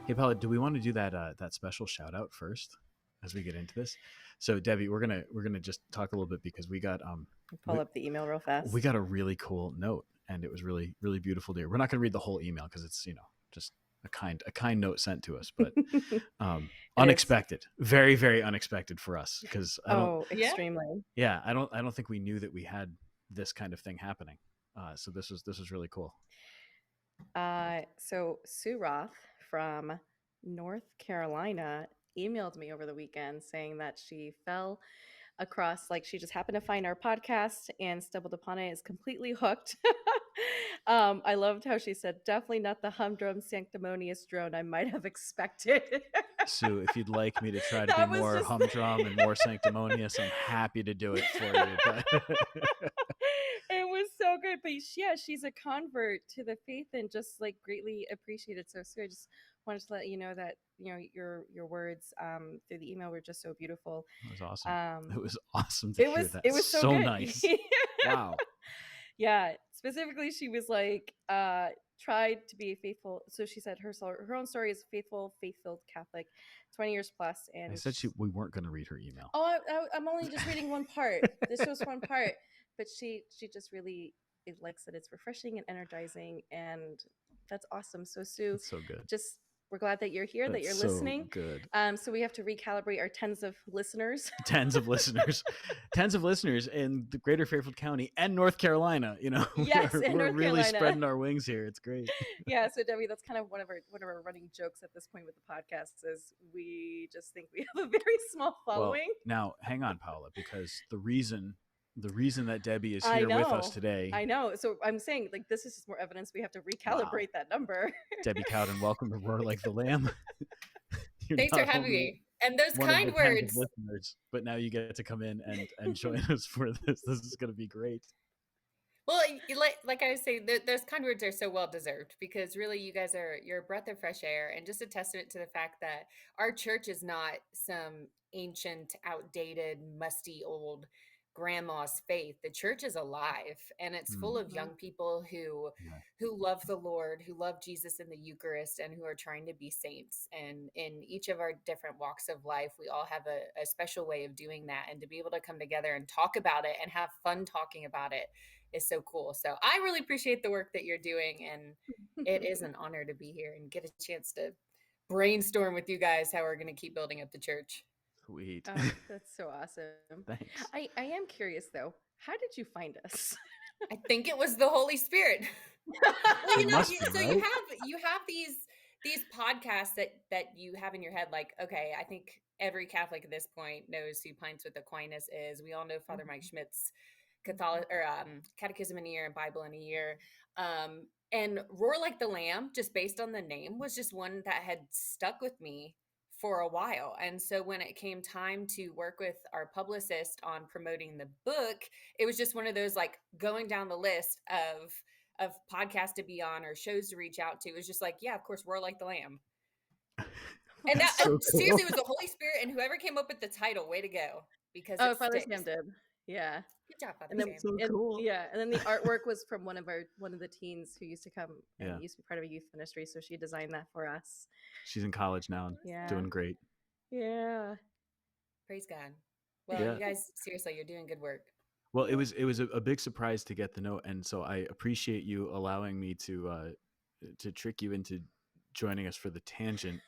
Hey, Paula, do we want to do that special shout out first as we get into this? So, Debbie, we're gonna just talk a little bit because Pull up the email real we fast. got a really cool note, and it was really really beautiful to hear. We're not gonna read the whole email because it's just a kind note sent to us, but It is. unexpected, very very unexpected for us because Oh, Yeah. extremely. I don't think we knew that we had this kind of thing happening. So this was really cool. So Sue Roth from North Carolina emailed me over the weekend saying that she fell across, like she just happened to find our podcast and stumbled upon it, is completely hooked. I loved how she said, definitely not the humdrum sanctimonious drone I might have expected. Sue, if you'd like me to try to be That was more just humdrum and more sanctimonious, I'm happy to do it for you. But it was so good. But yeah, she's a convert to the faith and just like greatly appreciated. So I just wanted to let you know that your words through the email were just so beautiful. it was awesome. Um, It was awesome to it hear was that. it was so So good. nice. Wow. Yeah, specifically, she was like, tried to be faithful. So she said her own story is faithful, faith-filled Catholic, 20 years plus. I And said we weren't going to read her email. oh, I'm only just reading one part. This was one part, but she just really likes that it's refreshing and energizing, and that's awesome. So Sue, That's so good. just we're glad that you're here, that That's you're so listening. good. So we have to recalibrate our tens of listeners. Tens of listeners in the greater Fairfield County and North Carolina. Yes, in we're North really Carolina. spreading our wings here. It's great. Yeah, so Debbie, that's kind of one of our running jokes at this point with the podcast is we just think we have a very small following. Well, now hang on, Paula, because the reason that Debbie is I here with know. us today. I know. So I'm saying, like, this is just more evidence we have to recalibrate that number. Debbie Cowden, welcome to Roar Like the Lamb. Thanks for having me. And those one of kind the tens of words. listeners, but now you get to come in and join us for this. This is going to be great. Well, like I was saying, those kind words are so well deserved because really you're a breath of fresh air and just a testament to the fact that our church is not some ancient, outdated, musty old grandma's faith. The church is alive and it's full of young people who love the Lord, who love Jesus in the Eucharist, and who are trying to be saints. And in each of our different walks of life, we all have a special way of doing that. And to be able to come together and talk about it and have fun talking about it is so cool. So I really appreciate the work that you're doing. And it is an honor to be here and get a chance to brainstorm with you guys how we're going to keep building up the church. Sweet. Oh, that's so awesome. Thanks. I am curious though. How did you find us? I think it was the Holy Spirit. Well, It must be, so right? you have these podcasts that you have in your head, like, okay, I think every Catholic at this point knows who Pints with Aquinas is. We all know Father Mike Schmidt's Catechism in a Year and Bible in a Year. And Roar Like the Lamb, just based on the name, was just one that had stuck with me for a while. And so when it came time to work with our publicist on promoting the book, it was just one of those, like, going down the list of podcasts to be on or shows to reach out to. It was just like, yeah, of course, Roar Like the Lamb. And that, So cool. seriously, it was the Holy Spirit, and whoever came up with the title, way to go, because it Father sticks. Sam did. Yeah. Good job, Father And then, Sam. Cool. Yeah, and then the artwork was from one of the teens who used to come and used to be part of a youth ministry. So she designed that for us. She's in college now and doing great. Yeah. Praise God. Well, you guys, seriously, you're doing good work. Well, it was a big surprise to get the note, and so I appreciate you allowing me to trick you into joining us for the Tangent,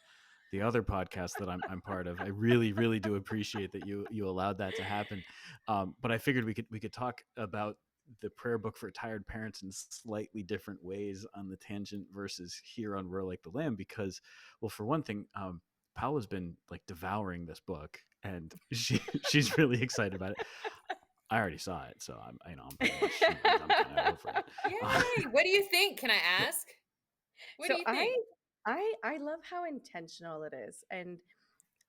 the other podcast that I'm part of. I really, really do appreciate that you allowed that to happen. But I figured we could talk about the prayer book for tired parents in slightly different ways on the Tangent versus here on Roar Like the Lamb, because, well, for one thing, Paula's been like devouring this book, and she's really excited about it. I already saw it, so I'm pretty much I'm kind of over it. Yay! What do you think? Can I ask? What do you think? I love how intentional it is. And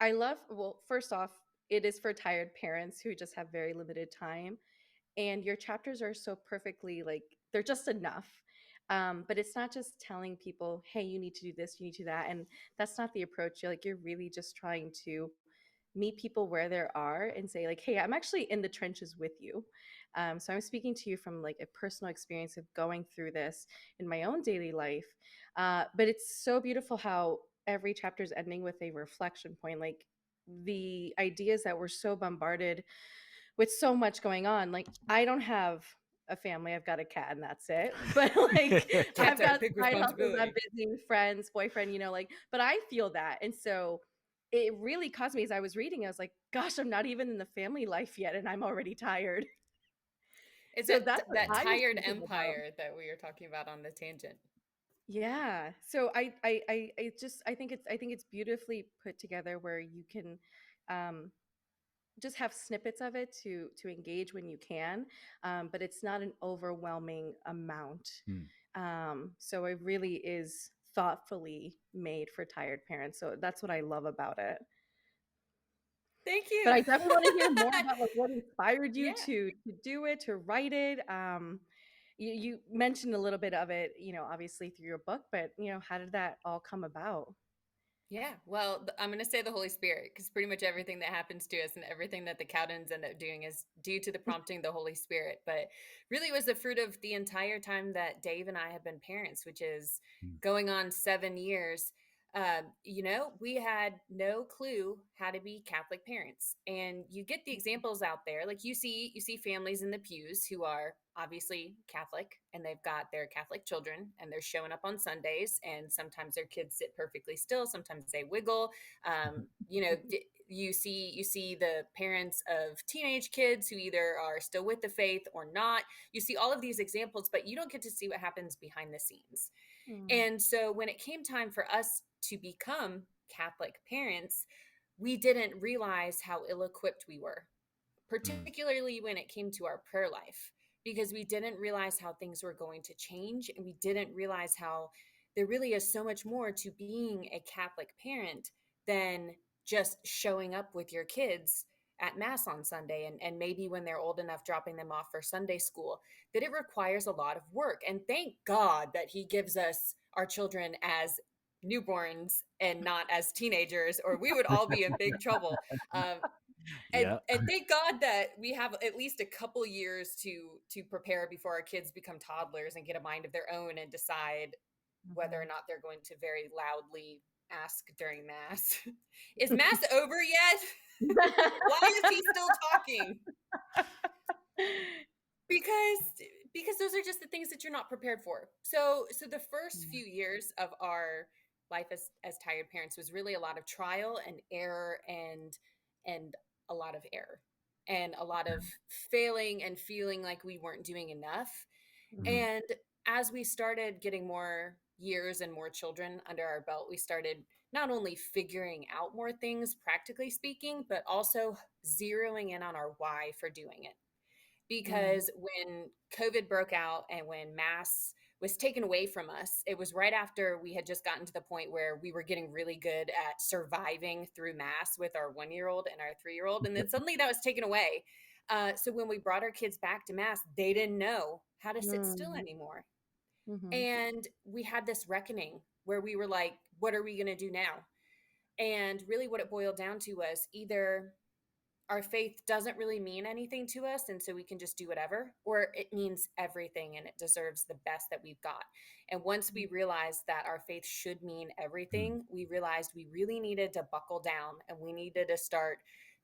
I love, well, first off, it is for tired parents who just have very limited time. And your chapters are so perfectly, like, they're just enough. But it's not just telling people, hey, you need to do this, you need to do that. And that's not the approach. You're really just trying to meet people where they are and say, like, hey, I'm actually in the trenches with you. So I'm speaking to you from like a personal experience of going through this in my own daily life. But it's so beautiful how every chapter's ending with a reflection point. Like the ideas that we're so bombarded with so much going on. Like I don't have a family, I've got a cat and that's it. But like Cats I've are a got big side hustles, I'm responsibility. busy, friends, boyfriend, like, but I feel that. And so it really caused me as I was reading, I was like, gosh, I'm not even in the family life yet and I'm already tired. It's So that's what that I was tired thinking about. empire that we were talking about on the tangent. Yeah. So I think it's beautifully put together where you can um just have snippets of it to engage when you can, but it's not an overwhelming amount. Hmm. So it really is thoughtfully made for tired parents. So that's what I love about it. Thank But you. I definitely want to hear more about like what inspired you Yeah. to do it, to write it. You mentioned a little bit of it, obviously through your book, but how did that all come about? Yeah, well, I'm going to say the Holy Spirit because pretty much everything that happens to us and everything that the Cowdens end up doing is due to the prompting of the Holy Spirit. But really was the fruit of the entire time that Dave and I have been parents, which is Hmm. going on 7 years. We had no clue how to be Catholic parents, and you get the examples out there. Like you see families in the pews who are obviously Catholic, and they've got their Catholic children, and they're showing up on Sundays, and sometimes their kids sit perfectly still, sometimes they wiggle. You see the parents of teenage kids who either are still with the faith or not. You see all of these examples, but you don't get to see what happens behind the scenes. Mm, And so when it came time for us to become Catholic parents, we didn't realize how ill equipped we were, Hmm. particularly when it came to our prayer life, because we didn't realize how things were going to change. And we didn't realize how there really is so much more to being a Catholic parent than just showing up with your kids at Mass on Sunday, and maybe when they're old enough, dropping them off for Sunday school, that it requires a lot of work. And thank God that He gives us our children as newborns and not as teenagers, or we would all be in big trouble. Um, and Yeah. and thank God that we have at least a couple years to prepare before our kids become toddlers and get a mind of their own and decide whether or mhm. not they're going to very loudly ask during Mass, "Is Mass over yet? Why is he still talking?" because because those are just the things that you're not prepared for. So the first Yeah. few years of our life as tired parents was really a lot of trial and error, and a lot of error, and a lot of failing and feeling like we weren't doing enough. Hmm. Mhm. And as we started getting more years and more children under our belt, we started not only figuring out more things, practically speaking, but also zeroing in on our why for doing it. Mm, Because when COVID broke out and when Mass was taken away from us, it was right after we had just gotten to the point where we were getting really good at surviving through Mass with our 1 year old and our 3 year old. And then suddenly that was taken away. So when we brought our kids back to Mass, they didn't know how to sit still mm, anymore. mhm, And we had this reckoning where we were like, what are we going to do now? And really, what it boiled down to was either our faith doesn't really mean anything to us and so we can just do whatever, or it means everything and it deserves the best that we've got. And once we realized that our faith should mean Hmm. everything, we realized we really needed to buckle down and we needed to start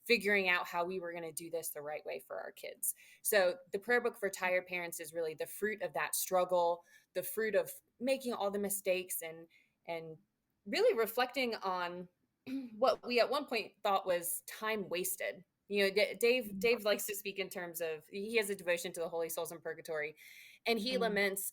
figuring out how we were going to do this the right way for our kids. So the prayer book for tired parents is really the fruit of that struggle, the fruit of making all the mistakes, and really reflecting on what we at one point thought was time wasted. Dave likes to speak in terms of, he has a devotion to the holy souls in purgatory, and he mm, laments,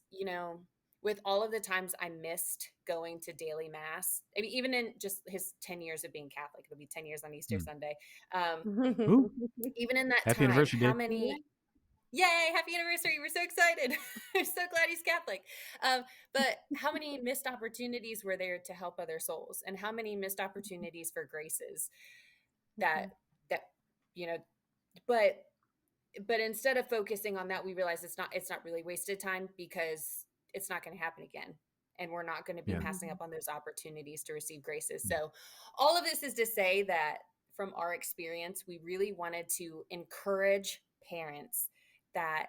with all of the times I missed going to daily Mass. I mean, even in just his 10 years of being Catholic, it'll be 10 years on Easter Hmm. Sunday. um, Ooh, Even in that happy time, anniversary, how Dave. many, yay, happy anniversary, we're so excited. I'm so glad he's Catholic. But how many missed opportunities were there to help other souls, and how many missed opportunities for graces that mhm, that you know but instead of focusing on that, we realize it's not really wasted time, because it's not going to happen again, and we're not going to be Yeah. passing mhm, up on those opportunities to receive graces. So all of this is to say that from our experience, we really wanted to encourage parents that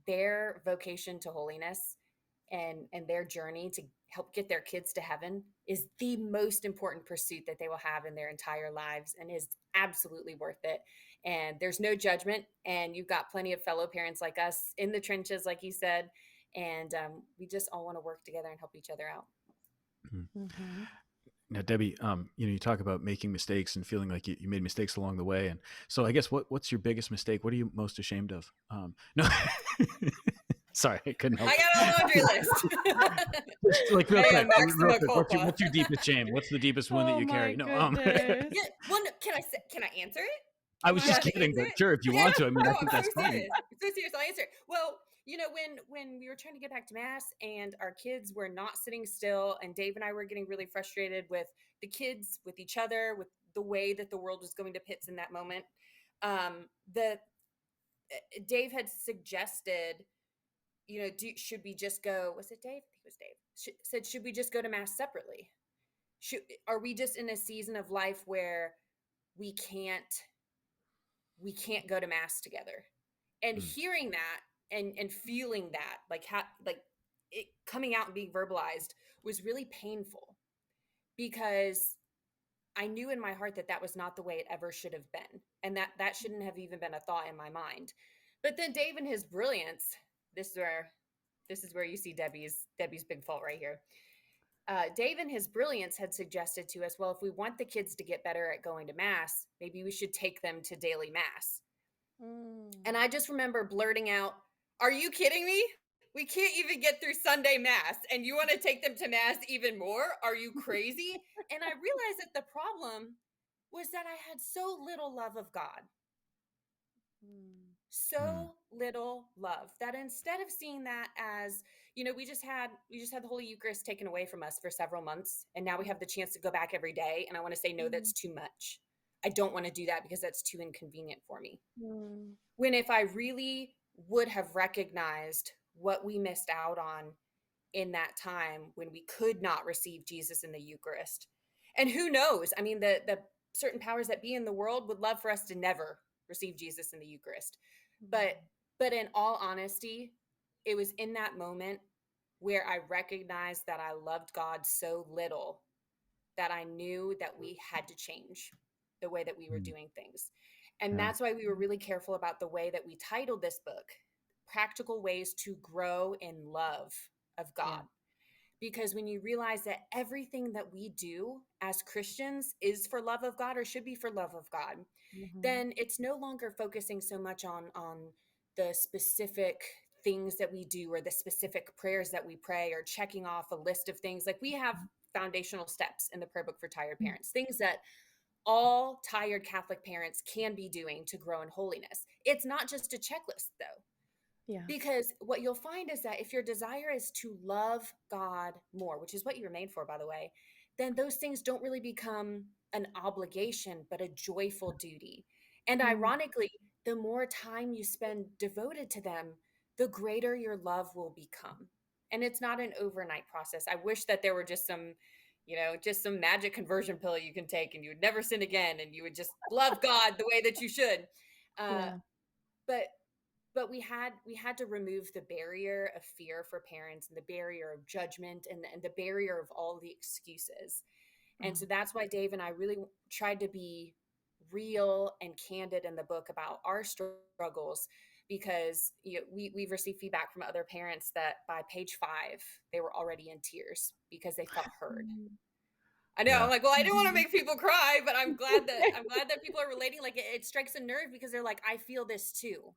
their vocation to holiness and their journey to help get their kids to heaven is the most important pursuit that they will have in their entire lives, and is absolutely worth it. And there's no judgment, and you've got plenty of fellow parents like us in the trenches, like you said, and we just all want to work together and help each other out. Mm-hmm. Now, Debbie, you talk about making mistakes and feeling like you made mistakes along the way, and so I guess what's your biggest mistake? What are you most ashamed of? No, sorry, I couldn't help I got a laundry list. Just like real Mea quick, maxima culpa. what's your deepest shame? What's the deepest wound that Oh you my carry? No, goodness. Yeah, well, no, can I answer it? I Am was I just allowed Yes. to kidding, answer but it? sure, if you Yeah. want to, I mean, No, I think I'm so that's fine. serious. I'm so serious. I'll answer it. Well, when we were trying to get back to mass and our kids were not sitting still, and Dave and I were getting really frustrated with the kids, with each other, with the way that the world was going to pits in that moment. The Dave had suggested, should we just go? Was it Dave? I think it was Dave. Said, should we just go to mass separately? Are we just in a season of life where we can't go to mass together? And Mm, hearing that and feeling that, like it coming out and being verbalized, was really painful, because I knew in my heart that that was not the way it ever should have been, and that shouldn't have even been a thought in my mind. But then Dave, in his brilliance, this is where you see Debbie's big fault right here. Dave, in his brilliance, had suggested to us, well, if we want the kids to get better at going to mass, maybe we should take them to daily mass. And I just remember blurting out, "Are you kidding me? We can't even get through Sunday mass, and you want to take them to mass even more? Are you crazy?" And I realized that the problem was that I had so little love of God. Mm. mm, So little love, that instead of seeing that as, we just had the Holy Eucharist taken away from us for several months, and now we have the chance to go back every day, and I want to say, no, that's too much. I don't want to do that because that's too inconvenient for me. Mm. When if I really would have recognized what we missed out on in that time when we could not receive Jesus in the Eucharist. And who knows? I mean, the certain powers that be in the world would love for us to never receive Jesus in the Eucharist. But in all honesty, it was in that moment where I recognized that I loved God so little that I knew that we had to change the way that we were mm, doing things. And yeah, that's why we were really careful about the way that we titled this book, Practical Ways to Grow in Love of Yeah. God. Because when you realize that everything that we do as Christians is for love of God, or should be for love of God, Mm-hmm. then it's no longer focusing so much on the specific things that we do, or the specific prayers that we pray, or checking off a list of things. Like, we have foundational steps in the prayer book for tired parents, things that all tired Catholic parents can be doing to grow in holiness. It's not just a checklist, though. Yeah. Because what you'll find is that if your desire is to love God more, which is what you were made for, by the way, then those things don't really become an obligation, but a joyful duty. And Mm. ironically, the more time you spend devoted to them, the greater your love will become. And it's not an overnight process. I wish that there were just some magic conversion pill you can take, and you would never sin again, and you would just love God the way that you should. Uh, Yeah. but we had to remove the barrier of fear for parents, and the barrier of judgment, and the barrier of all the excuses. And so Mm. that's why Dave and I really tried to be real and candid in the book about our struggles, because we've received feedback from other parents that by page 5 they were already in tears because they felt heard. Mm. I know, I'm yeah, like, well, I didn't want to Mhm. make people cry, but I'm glad that people are relating. Like, it strikes a nerve, because they're like, I feel this too.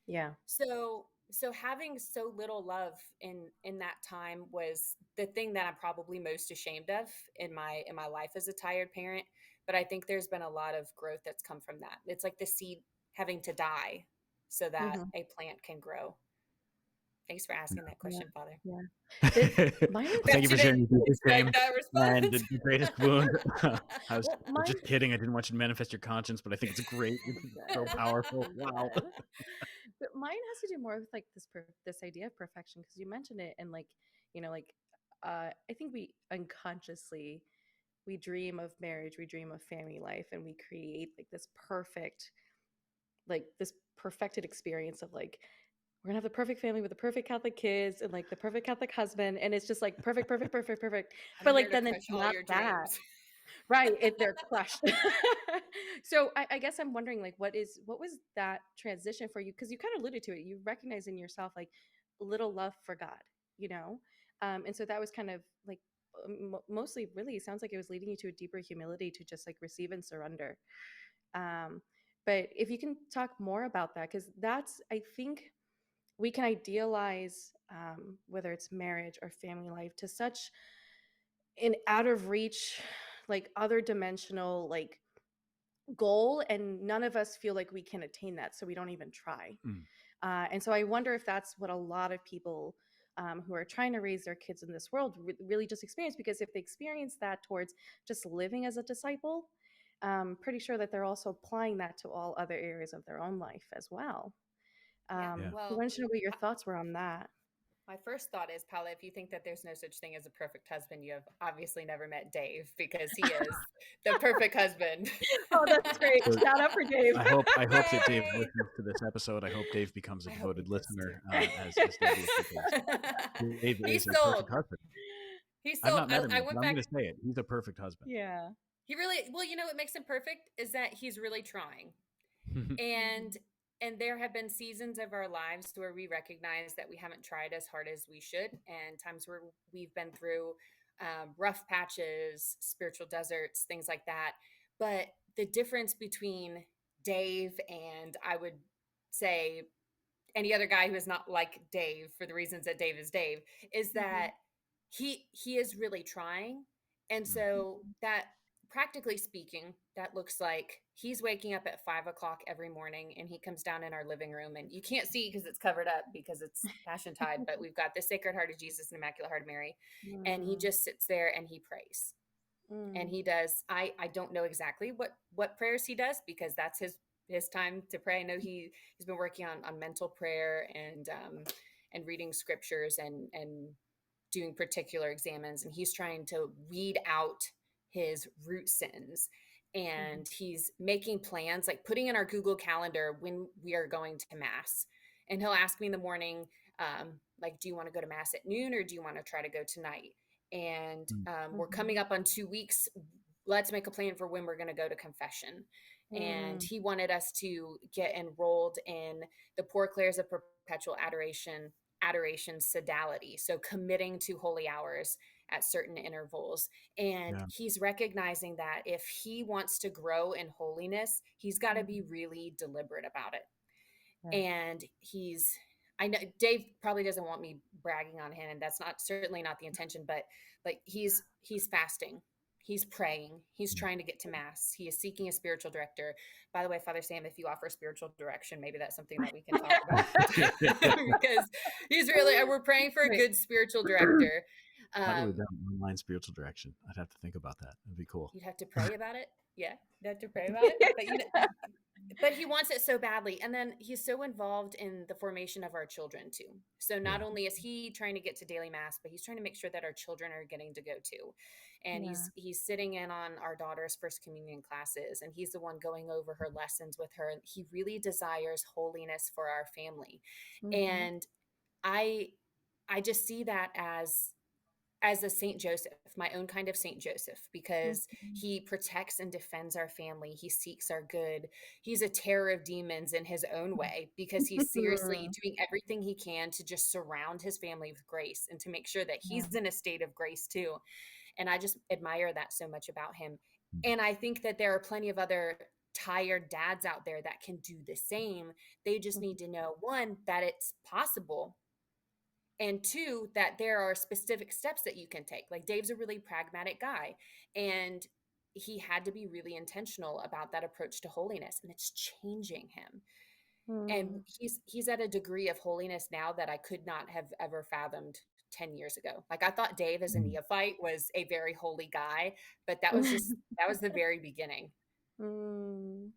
Yeah. So having so little love in that time was the thing that I'm probably most ashamed of in my life as a tired parent. But I think there's been a lot of growth that's come from that. It's like the seed having to die so that Mm-hmm. a plant can grow. Thanks for asking that Yeah. question, Father. Yeah. well, Mine thank is you Bet for you sharing didn't your deepest expect shame that and response. the greatest wound. well, I was mine. just kidding. I didn't want you to manifest your conscience, but I think it's great. It's so Good. powerful. Wow. Good. But mine has to do more with like this idea of perfection, because you mentioned it, and like, like, I think we unconsciously, we dream of marriage, we dream of family life, and we create like this perfected experience of like, we're gonna have the perfect family with the perfect Catholic kids and like the perfect Catholic husband, and it's just like perfect, perfect, perfect, perfect. I'm But here like to then it's crush all not your that. dreams. Right, they're crushed. So I guess I'm wondering, like, what was that transition for you? Because you kind of alluded to it. You recognize in yourself like little love for God, you know, and so that was kind of like mostly really it sounds like it was leading you to a deeper humility to just like receive and surrender. Um, but if you can talk more about that, because that's I think we can idealize whether it's marriage or family life to such an out of reach, like other dimensional, like goal, and none of us feel like we can attain that, so we don't even try. Mm. And so I wonder if that's what a lot of people who are trying to raise their kids in this world really just experience, because if they experience that towards just living as a disciple, pretty sure that they're also applying that to all other areas of their own life as well. Yeah. Yeah. I Well, wanted to know what your thoughts were on that. my first thought is, Paula, if you think that there's no such thing as a perfect husband, you have obviously never met Dave, because he is the perfect husband. Oh, that's great. So Shout out for Dave. I hope that Dave Yay! listens to this episode. I hope Dave becomes a I hope he devoted does too. listener, as Dave is, because Dave He's is a sold. perfect husband. He's I've sold. not met him I yet, but went I'm back. going to say it. He's a perfect husband. Yeah. He really, well, you know what makes him perfect is that he's really trying. And there have been seasons of our lives where we recognize that we haven't tried as hard as we should, and times where we've been through rough patches, spiritual deserts, things like that. But the difference between Dave and, I would say, any other guy who is not like Dave, for the reasons that Dave is Dave, is that Mhm. he is really trying. And Mm. so that, practically speaking, that looks like he's waking up at 5 o'clock every morning, and he comes down in our living room, and you can't see because it's covered up because it's Passion Tide, but we've got the Sacred Heart of Jesus and Immaculate Heart of Mary, and he Mm, just sits there and he prays. And mm, he does, I don't know exactly what prayers he does, because that's his time to pray. I know he's been working on mental prayer, and reading scriptures, and doing particular examines, and he's trying to weed out his root sins, mhm, and he's making plans, like putting in our Google Calendar when we are going to mass. And he'll ask me in the morning, like, do you want to go to mass at noon, or do you want to try to go tonight? And Mm. we're mhm, coming up on 2 weeks. Let's make a plan for when we're going to go to confession. And mm, he wanted us to get enrolled in the Poor Clares of Perpetual Adoration Sodality, so committing to holy hours at certain intervals. And Yeah. he's recognizing that if he wants to grow in holiness, he's got to be mhm. really deliberate about it. Yeah. And I know Dave probably doesn't want me bragging on him, and that's not, certainly not the intention, but like, he's fasting, he's praying, he's Mm. trying to get to mass, he is seeking a spiritual director. By the way, Father Sam, if you offer spiritual direction, maybe that's something that we can talk about. Because he's really, we're praying for a Right. good spiritual director. Not really um done online spiritual direction. I'd have to think about that. It'd be cool. you'd have to pray about it. Yeah, you'd have to pray about it, but but he wants it so badly. And then he's so involved in the formation of our children too. So not Yeah. only is he trying to get to daily mass, but he's trying to make sure that our children are getting to go to. And Yeah. he's sitting in on our daughter's first communion classes, and he's the one going over her lessons with her. And he really desires holiness for our family. Mhm, And I I just see that as a Saint Joseph, my own kind of Saint Joseph, because mhm. he protects and defends our family. He seeks our good. He's a terror of demons in his own way, because he's seriously doing everything he can to just surround his family with grace, and to make sure that Yeah. he's in a state of grace too. And I just admire that so much about him. Mm. And I think that there are plenty of other tired dads out there that can do the same. They just Mhm, need to know, one, that it's possible, and two, that there are specific steps that you can take. Like, Dave's a really pragmatic guy, and he had to be really intentional about that approach to holiness, and it's changing him. And mm. he's at a degree of holiness now that I could not have ever fathomed 10 years ago. Like, I thought Dave as a Mm. neophyte was a very holy guy, but that was the very beginning. Mm.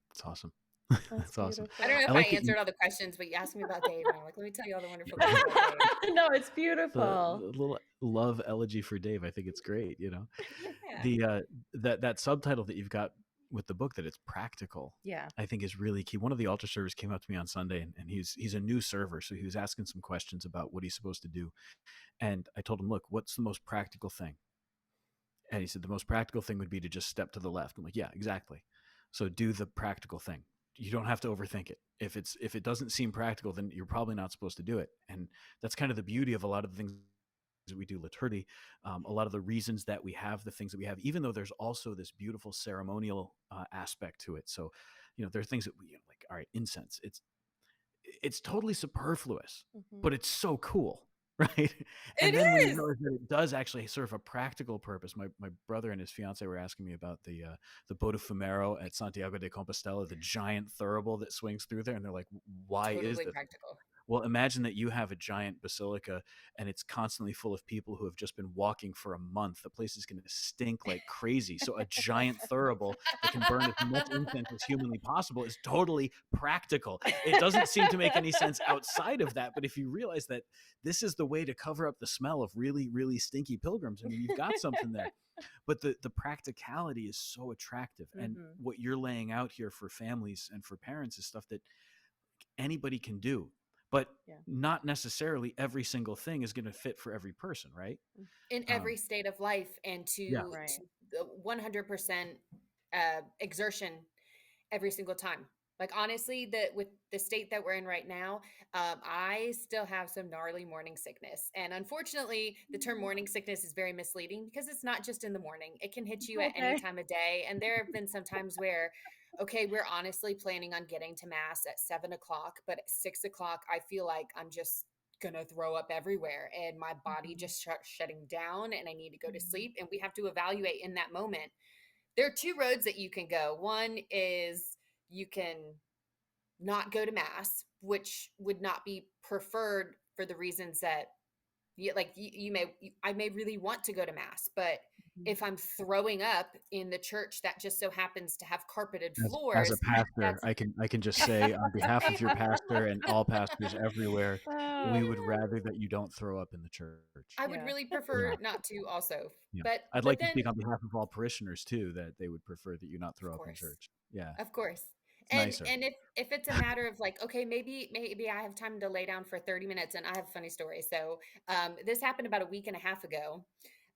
That's awesome. That's That's awesome. I don't know beautiful. if I I like that you answered all the questions, but you asked me about Dave, and I'm like, let me tell you all the wonderful things about Dave. No, it's the beautiful. little love elegy for Dave. I think it's great. Yeah. The that subtitle that you've got with the book, that it's practical, Yeah. I think is really key. One of the altar servers came up to me on Sunday, and he's a new server, so he was asking some questions about what he's supposed to do. And I told him, look, what's the most practical thing? And he said the most practical thing would be to just step to the left. I'm like, yeah, exactly. So do the practical thing. You don't have to overthink it. If it doesn't seem practical, then you're probably not supposed to do it. And that's kind of the beauty of a lot of the things that we do liturgy. A lot of the reasons that we have the things that we have, even though there's also this beautiful ceremonial aspect to it. So, there are things that we, like, all right, incense. It's totally superfluous, Hmm. but it's so cool, right? It And then when you is realize that it does actually serve a practical purpose. My brother and his fiance were asking me about the Bodo Fumero at Santiago de Compostela, the giant thurible that swings through there, and they're like, "Why is totally this?" practical. Well, imagine that you have a giant basilica and it's constantly full of people who have just been walking for a month. The place is going to stink like crazy. So, a giant thurible that can burn as much incense as humanly possible is totally practical. It doesn't seem to make any sense outside of that. But if you realize that this is the way to cover up the smell of really, really stinky pilgrims, I mean, you've got something there. But the practicality is so attractive. And Hmm. what you're laying out here for families and for parents is stuff that anybody can do, but Yeah. not necessarily every single thing is going to fit for every person, right? In every Um, state of life, and yeah, to Right. 100% exertion every single time. Like, honestly, with the state that we're in right now, I still have some gnarly morning sickness, and unfortunately, the term morning sickness is very misleading because it's not just in the morning. It can hit you at any Okay. time of day, and there have been some times where, okay, we're honestly planning on getting to mass at 7 o'clock, but at 6 o'clock, I feel like I'm just gonna throw up everywhere, and my body Hmm. just starts shutting down, and I need to go to Hmm. sleep. And we have to evaluate in that moment. There are two roads that you can go. One is you can not go to mass, which would not be preferred for the reasons that I may really want to go to mass, but Hmm. if I'm throwing up in the church that just so happens to have carpeted as a floors, pastor, that's I can just say on behalf of your pastor and all pastors everywhere, we Oh, would rather that you don't throw up in the church. I would yeah. really Yeah, prefer not to also. yeah. But I'd but like to then, speak on behalf of all parishioners too, that they would prefer that you not of throw up in course, church. Yeah, of course. it's And nicer. and if it's a matter of like, okay, maybe I have time to lay down for 30 minutes. And I have a funny story. So this happened about a week and a half ago.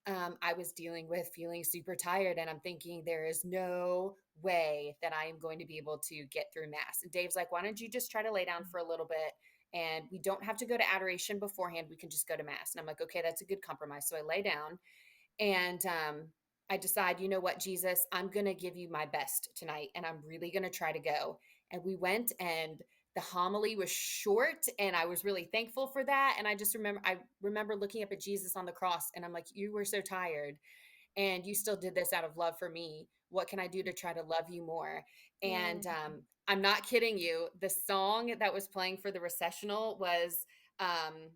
I was dealing with feeling super tired, and I'm thinking there is no way that I am going to be able to get through mass. And Dave's like, why don't you just try to lay down for a little bit, and we don't have to go to adoration beforehand. We can just go to mass. And I'm like, okay, that's a good compromise. So I lay down, and I decide, you know what, Jesus, I'm going to give you my best tonight, and I'm really going to try to go. And we went, and the homily was short, and I was really thankful for that. And I remember looking up at Jesus on the cross, and I'm like, you were so tired, and you still did this out of love for me. What can I do to try to love you more? And Mm. I'm not kidding you. The song that was playing for the recessional was, um,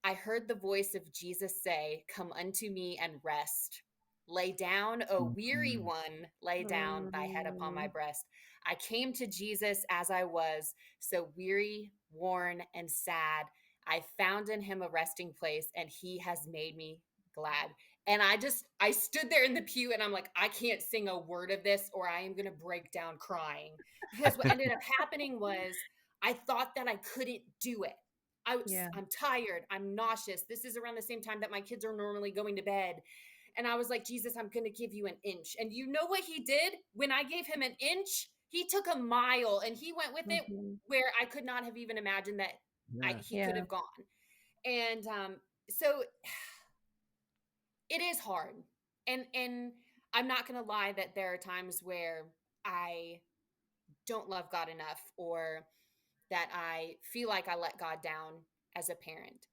I heard the voice of Jesus say, come unto me and rest. Lay down, O weary Mhm. one, lay down thy head upon my Mm. breast. I came to Jesus as I was, so weary, worn, and sad. I found in him a resting place, and he has made me glad. And I stood there in the pew, and I'm like, I can't sing a word of this or I am going to break down crying. Because what ended up happening was I thought that I couldn't do it. Yeah. I'm tired. I'm nauseous. This is around the same time that my kids are normally going to bed. And I was like, Jesus, I'm going to give you an inch. And you know what he did? When I gave him an inch, he took a mile, and he went with it Hmm. where I could not have even imagined that Yeah. he could Yeah. have gone. And so it is hard. And I'm not going to lie that there are times where I don't love God enough, or that I feel like I let God down as a parent.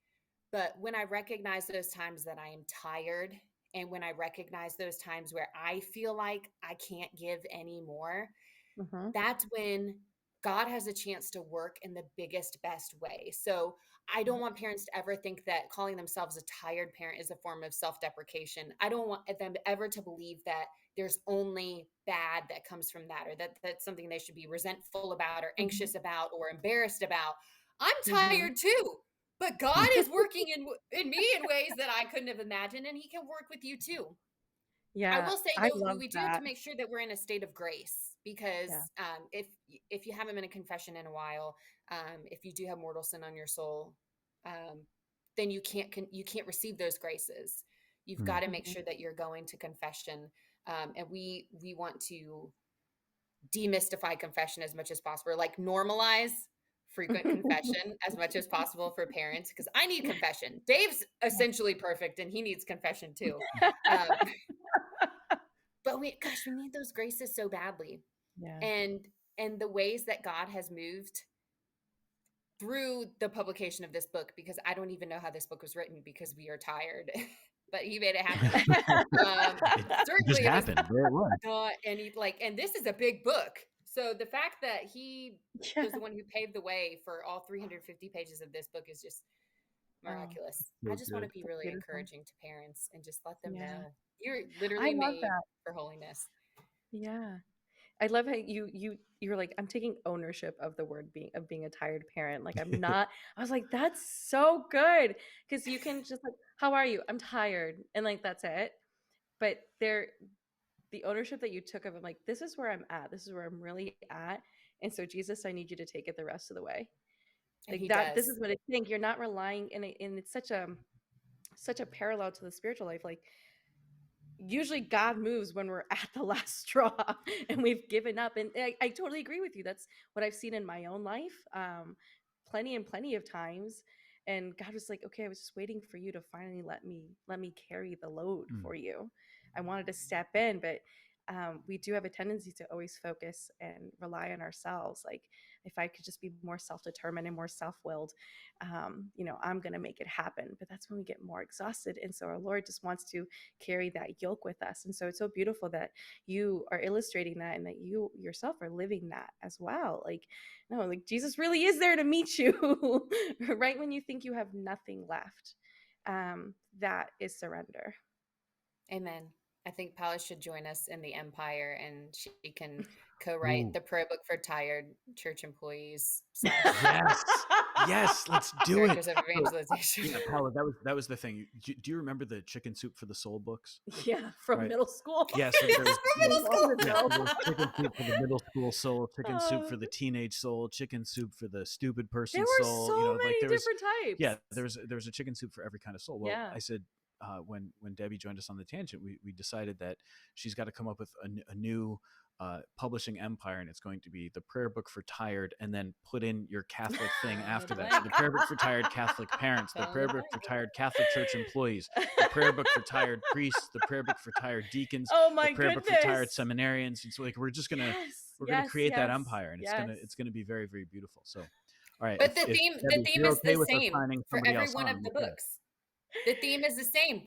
But when I recognize those times that I am tired, and when I recognize those times where I feel like I can't give anymore, Hmm. that's when God has a chance to work in the biggest, best way. So I don't want parents to ever think that calling themselves a tired parent is a form of self deprecation. I don't want them ever to believe that there's only bad that comes from that, or that that's something they should be resentful about, or Hmm. anxious about, or embarrassed about. I'm Hmm. tired too, but God is working in me in ways that I couldn't have imagined, and he can work with you too. I Yeah, will say I though, love we do have to that. make sure that we're in a state of grace Yeah. because if you haven't been in confession in a while, if you do have mortal sin on your soul, um, then you can't receive those graces. You've Mm. got to make Mhm. sure that you're going to confession, and we want to demystify confession as much as possible, like normalize frequent confession as much as possible for parents because I need confession. Dave's essentially perfect and he needs confession too. Um, but we need those graces so badly. Yeah. And the ways that God has moved through the publication of this book, because I don't even know how this book was written because we are tired, but he made it happen. It just Certainly it was happened. There it was. not any like, and this is a big book. So the fact that he Yeah. was the one who paved the way for all 350 pages of this book is just Oh, miraculous. I So just want good. to be so really beautiful. encouraging to parents and just let them Yeah. know you're I literally love made that. for holiness. Yeah. I love how you're like, I'm taking ownership of the word being a tired parent. Like I'm not, I was like, that's so good. Because you can just like, how are you? I'm tired. And like that's it. But the ownership that you took of it, like, this is where I'm at. This is where I'm really at. And so Jesus, I need you to take it the rest of the way. And Like he that, this does. is what I think. You're not relying and it's such a parallel to the spiritual life. Like usually God moves when we're at the last straw and we've given up. And I totally agree with you. That's what I've seen in my own life, plenty and plenty of times. And God was like, okay, I was just waiting for you to finally let me carry the load Mm. for you. I wanted to step in, but we do have a tendency to always focus and rely on ourselves. Like if I could just be more self-determined and more self-willed, I'm going to make it happen. But that's when we get more exhausted. And so our Lord just wants to carry that yoke with us. And so it's so beautiful that you are illustrating that and that you yourself are living that as well. Like, no, like Jesus really is there to meet you right when you think you have nothing left. That is surrender. Amen. I think Paula should join us in the Empire and she can co-write Ooh, the prayer book for tired church employees slash yes, yes. Let's do it. directors of So, evangelization. yeah, Paula, that was the thing. Do you remember the Chicken Soup for the Soul books? Yeah, from Right. middle school. Yeah. So Yes, there was from yeah, middle Long school. yeah. ago. So there was Chicken Soup for the middle school soul, Chicken Soup Uh, for the teenage soul, Chicken Soup for the stupid there person were soul. so Like many there was, different types. yeah, there was a Chicken Soup for every kind of soul. Well, Yeah. I said when Debbie joined us on the tangent, we decided that she's got to come up with a new publishing empire, and it's going to be the prayer book for tired, and then put in your Catholic thing Fill in after the that. So blank. the prayer book for tired Catholic parents, the Fill in prayer the book for blank. tired Catholic church employees, the prayer book for tired priests, the prayer book for tired deacons, Oh the my prayer book for tired goodness. seminarians. It's like Yes, we're gonna yes, create that yes, empire, and it's yes. gonna it's gonna be very, very beautiful. So, all right, But if the Debbie, if theme you're is the okay with us same signing for somebody every else one of on, the okay. books. The theme is the same.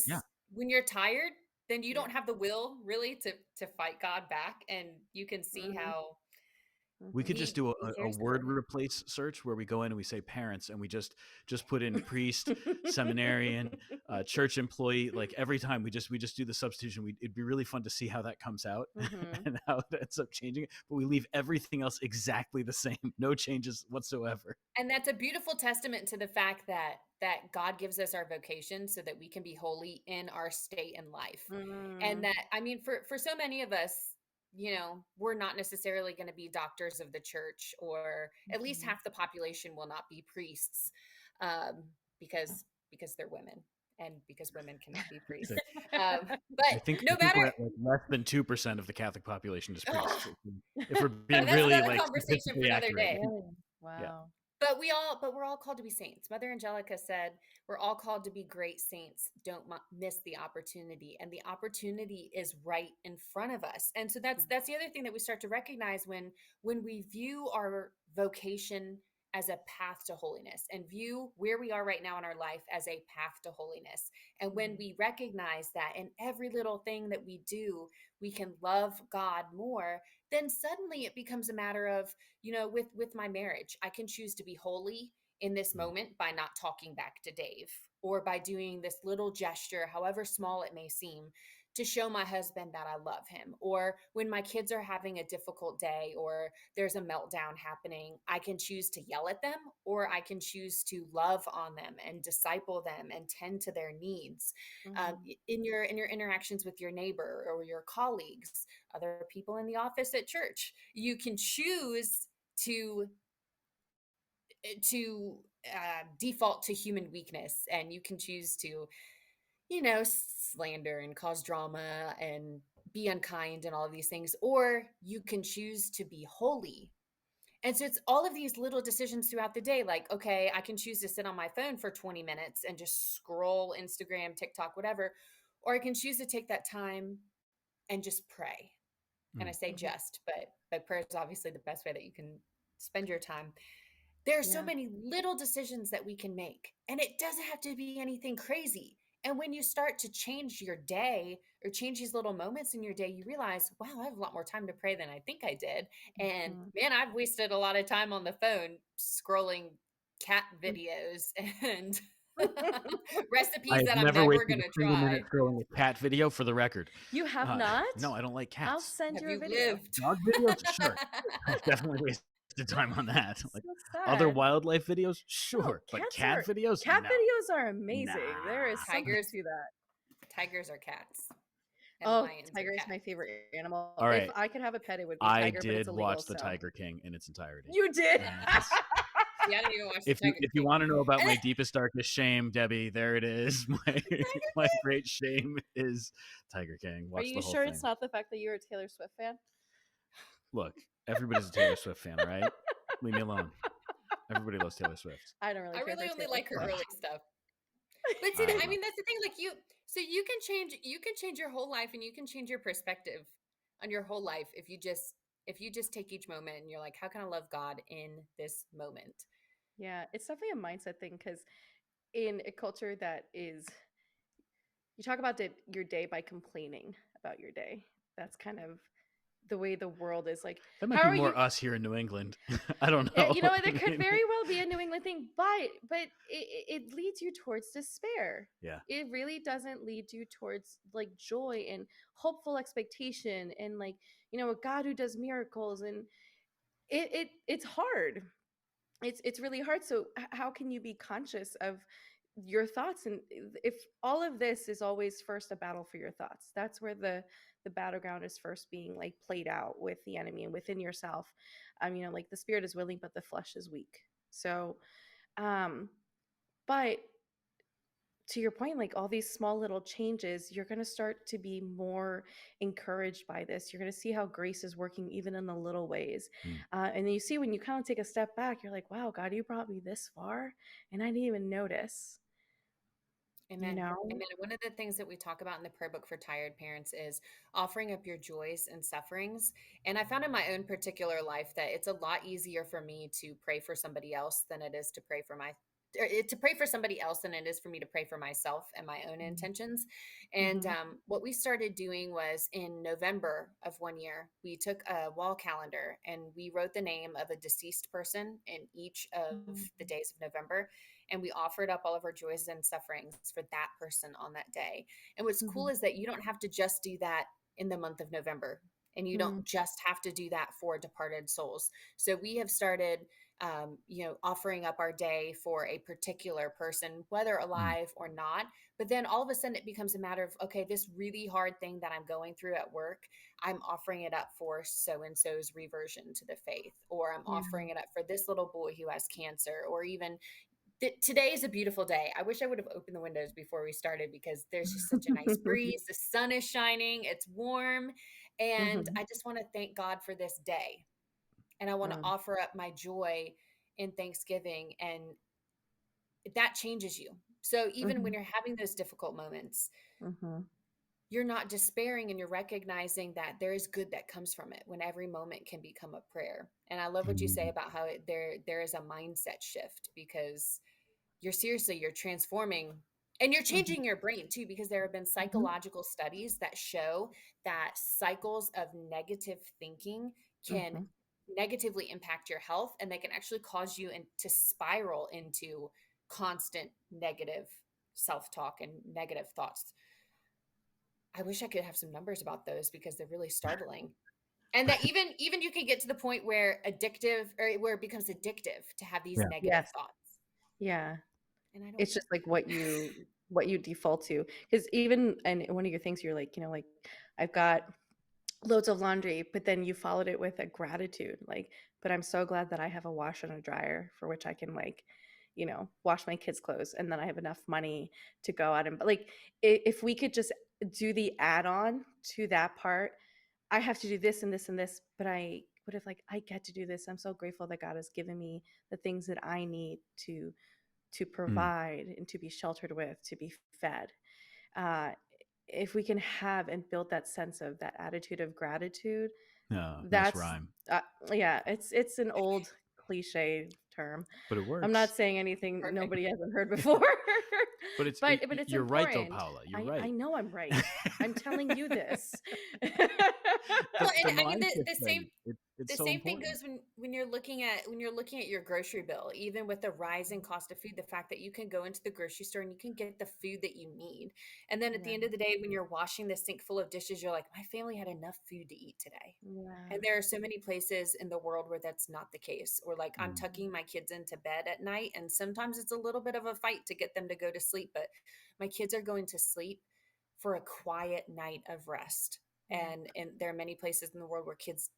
Yeah, When you're tired, then you Yeah. don't have the will really to fight God back, and you can see Mm-hmm, how we could mm-hmm. just do he a cares for word you. replace search where we go in and we say parents, and we just put in priest, seminarian, church employee. Like every time we just do the substitution. It'd be really fun to see how that comes out Mm-hmm. and how it ends up changing it. But we leave everything else exactly the same, no changes whatsoever. And that's a beautiful testament to the fact that God gives us our vocation so that we can be holy in our state in life. And Mm-hmm. that, I mean, for so many of us, we're not necessarily going to be doctors of the church, or at least half the population will not be priests, um, because they're women and because women cannot be priests. But I think no I think matter, we're at like less than 2% of the Catholic population is priests. ugh, If we're being that's really another like conversation for statistically another accurate. day. Really? Yeah. Wow. But we're all called to be saints. Mother Angelica said, "We're all called to be great saints. Don't miss the opportunity." And the opportunity is right in front of us. And so that's the other thing that we start to recognize when we view our vocation as a path to holiness and view where we are right now in our life as a path to holiness. And when we recognize that in every little thing that we do, we can love God more, then suddenly it becomes a matter of, with my marriage, I can choose to be holy in this Mm. moment by not talking back to Dave, or by doing this little gesture, however small it may seem, to show my husband that I love him. Or when my kids are having a difficult day or there's a meltdown happening, I can choose to yell at them, or I can choose to love on them and disciple them and tend to their needs. Mhm. In your interactions with your neighbor or your colleagues, other people in the office at church, you can choose to default to human weakness, and you can choose to, slander and cause drama and be unkind and all of these things, or you can choose to be holy. And so it's all of these little decisions throughout the day. Like, okay, I can choose to sit on my phone for 20 minutes and just scroll Instagram, TikTok, whatever, or I can choose to take that time and just pray. And I Mm. say Mhm. just, but prayer is obviously the best way that you can spend your time. There are so Yeah. many little decisions that we can make, and it doesn't have to be anything crazy. And when you start to change your day or change these little moments in your day, you realize, wow, I have a lot more time to pray than I think I did. And Mhm. man, I've wasted a lot of time on the phone scrolling cat videos and I recipes have that I'm never never wasted going a to single minute try. scrolling a cat video, for the record. You have not? No, I don't like I'll cats. send Have you a you video. lived? Dog videos, sure. I've definitely wasted time on that. Like So other sad. wildlife videos, No, sure, but cat videos, cat no, videos are amazing. There nah. is something Tigers, to that. tigers are cats, and Oh, lions are tiger is my cats. favorite animal. All If right, I could have a pet, it would be a I tiger, but it's did illegal, watch The so Tiger King in its entirety. you did. Yes. See, I didn't even watch the If you Tiger if you King. want to know about my deepest darkest shame, Debbie, there it is. Tiger My King. great shame is Tiger King. Are Watch the you whole sure it's thing. not the fact that you're a Taylor Swift fan? Look, everybody's a Taylor Swift fan, all right? Leave me alone. Everybody loves Taylor Swift. I don't really I care for really only Taylor like her Swift. early stuff. But see, I don't I know. mean, that's the thing. Like so you can change your whole life, and you can change your perspective on your whole life if you just take each moment and you're like, how can I love God in this moment? Yeah, it's definitely a mindset thing because in a culture that is, you talk about your day by complaining about your day. That's kind of the way the world is. Like, That might how be are you? more us here in New England. I don't know. You know, there I could mean, very well be a New England thing, but it leads you towards despair. yeah. It really doesn't lead you towards like joy and hopeful expectation and like, you know, a God who does miracles. And it's hard. It's really hard. So how can you be conscious of your thoughts? And if all of this is always first a battle for your thoughts, that's where the battleground is first being like played out with the enemy and within yourself. You know, like the spirit is willing but the flesh is weak. So um but to your point, like all these small little changes, you're going to start to be more encouraged by this. You're going to see how grace is working even in the little ways. Mm. And then you see when you kind of take a step back, you're like, wow, God, you brought me this far and I didn't even notice, you Amen. know? Amen. One of the things that we talk about in the prayer book for tired parents is offering up your joys and sufferings. And I found in my own particular life that it's a lot easier for me to pray for somebody else than it is to pray for to pray for somebody else than it is for me to pray for myself and my own intentions. And Mm-hmm. what we started doing was in November of one year, we took a wall calendar and we wrote the name of a deceased person in each of the days of November, and we offered up all of our joys and sufferings for that person on that day. And what's Mm-hmm. cool is that you don't have to just do that in the month of November, and you don't just have to do that for departed souls. So we have started offering up our day for a particular person, whether Mm. alive or not. But then all of a sudden it becomes a matter of, okay, this really hard thing that I'm going through at work, I'm offering it up for so and so's reversion to the faith, or I'm Yeah. offering it up for this little boy who has cancer, or even today is a beautiful day. I wish I would have opened the windows before we started because there's just such a nice breeze. The sun is shining, it's warm, and Mm-hmm. I just want to thank God for this day. And I want to Mm-hmm. offer up my joy in Thanksgiving, and that changes you. So even when you're having those difficult moments, Mm-hmm. you're not despairing, and you're recognizing that there is good that comes from it when every moment can become a prayer. And I love what you say Mm. about how there is a mindset shift, because you're transforming, and you're Mm-hmm. changing your brain too, because there have been Mm-hmm. psychological studies that show that cycles of negative thinking can Mm-hmm. negatively impact your health, and they can actually cause you to spiral into constant negative self-talk and negative thoughts. I wish I could have some numbers about those because they're really startling. And that even you can get to the point where addictive or where it becomes addictive to have these Yeah. negative Yes. thoughts. Yeah. And I don't It's want just like that. what you default to. Because even and one of your things you're like, like I've got loads of laundry, but then you followed it with a gratitude, like, but I'm so glad that I have a washer and a dryer for which I can like, wash my kids' clothes, and then I have enough money to go out and but like if we could just do the add-on to that part, I have to do this and this and this, but if like I get to do this, I'm so grateful that God has given me the things that I need to Mm. provide and to be sheltered with, to be fed. Uh, if we can have and build that sense of that attitude of gratitude, Nice that's rhyme, uh, yeah, it's an old cliche term. but it I'm not works. saying anything Perfect. nobody hasn't heard before. But it's But it's you're right though, important. Paula. You're I right. know I'm right. I'm telling you this. Well, The and I mean mindset the same thing. It's the so same thing important. goes when you're looking at your grocery bill, even with the rising cost of food, the fact that you can go into the grocery store and you can get the food that you need. And then at the Yeah. end of the day, when you're washing the sink full of dishes, you're like, my family had enough food to eat today. Yeah. And there are so many places in the world where that's not the case. Or like I'm Mm. tucking my kids into bed at night, and sometimes it's a little bit of a fight to get them to go to sleep, but my kids are going to sleep for a quiet night of rest. Yeah. And there are many places in the world where kids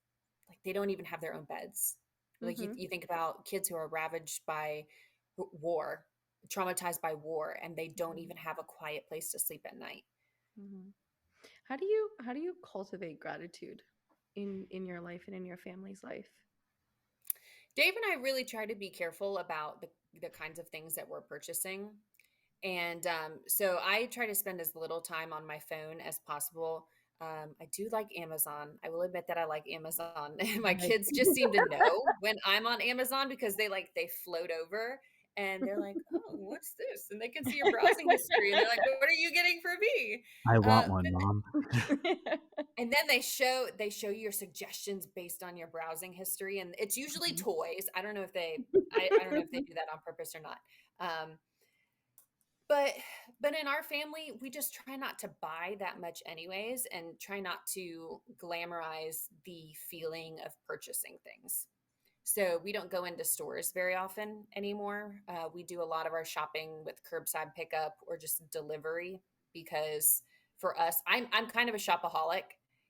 like they don't even have their own beds. Like Mm-hmm. you think about kids who are ravaged by war, traumatized by war, and they don't Mm-hmm. even have a quiet place to sleep at night. Mm-hmm. How do you cultivate gratitude in your life and in your family's life? Dave and I really try to be careful about the kinds of things that we're purchasing. And so I try to spend as little time on my phone as possible. I do like Amazon. I will admit that I like Amazon. And my Right. kids just seem to know when I'm on Amazon because they float over and they're like, "Oh, what's this?" And they can see your browsing history and they're like, "What are you getting for me?" I want But one, Mom. and then they show your suggestions based on your browsing history, and it's usually Mhm. toys. I don't know if they do that on purpose or not. Um, but in our family, we just try not to buy that much anyways and try not to glamorize the feeling of purchasing things. So we don't go into stores very often anymore. We do a lot of our shopping with curbside pickup or just delivery because for us, I'm kind of a shopaholic.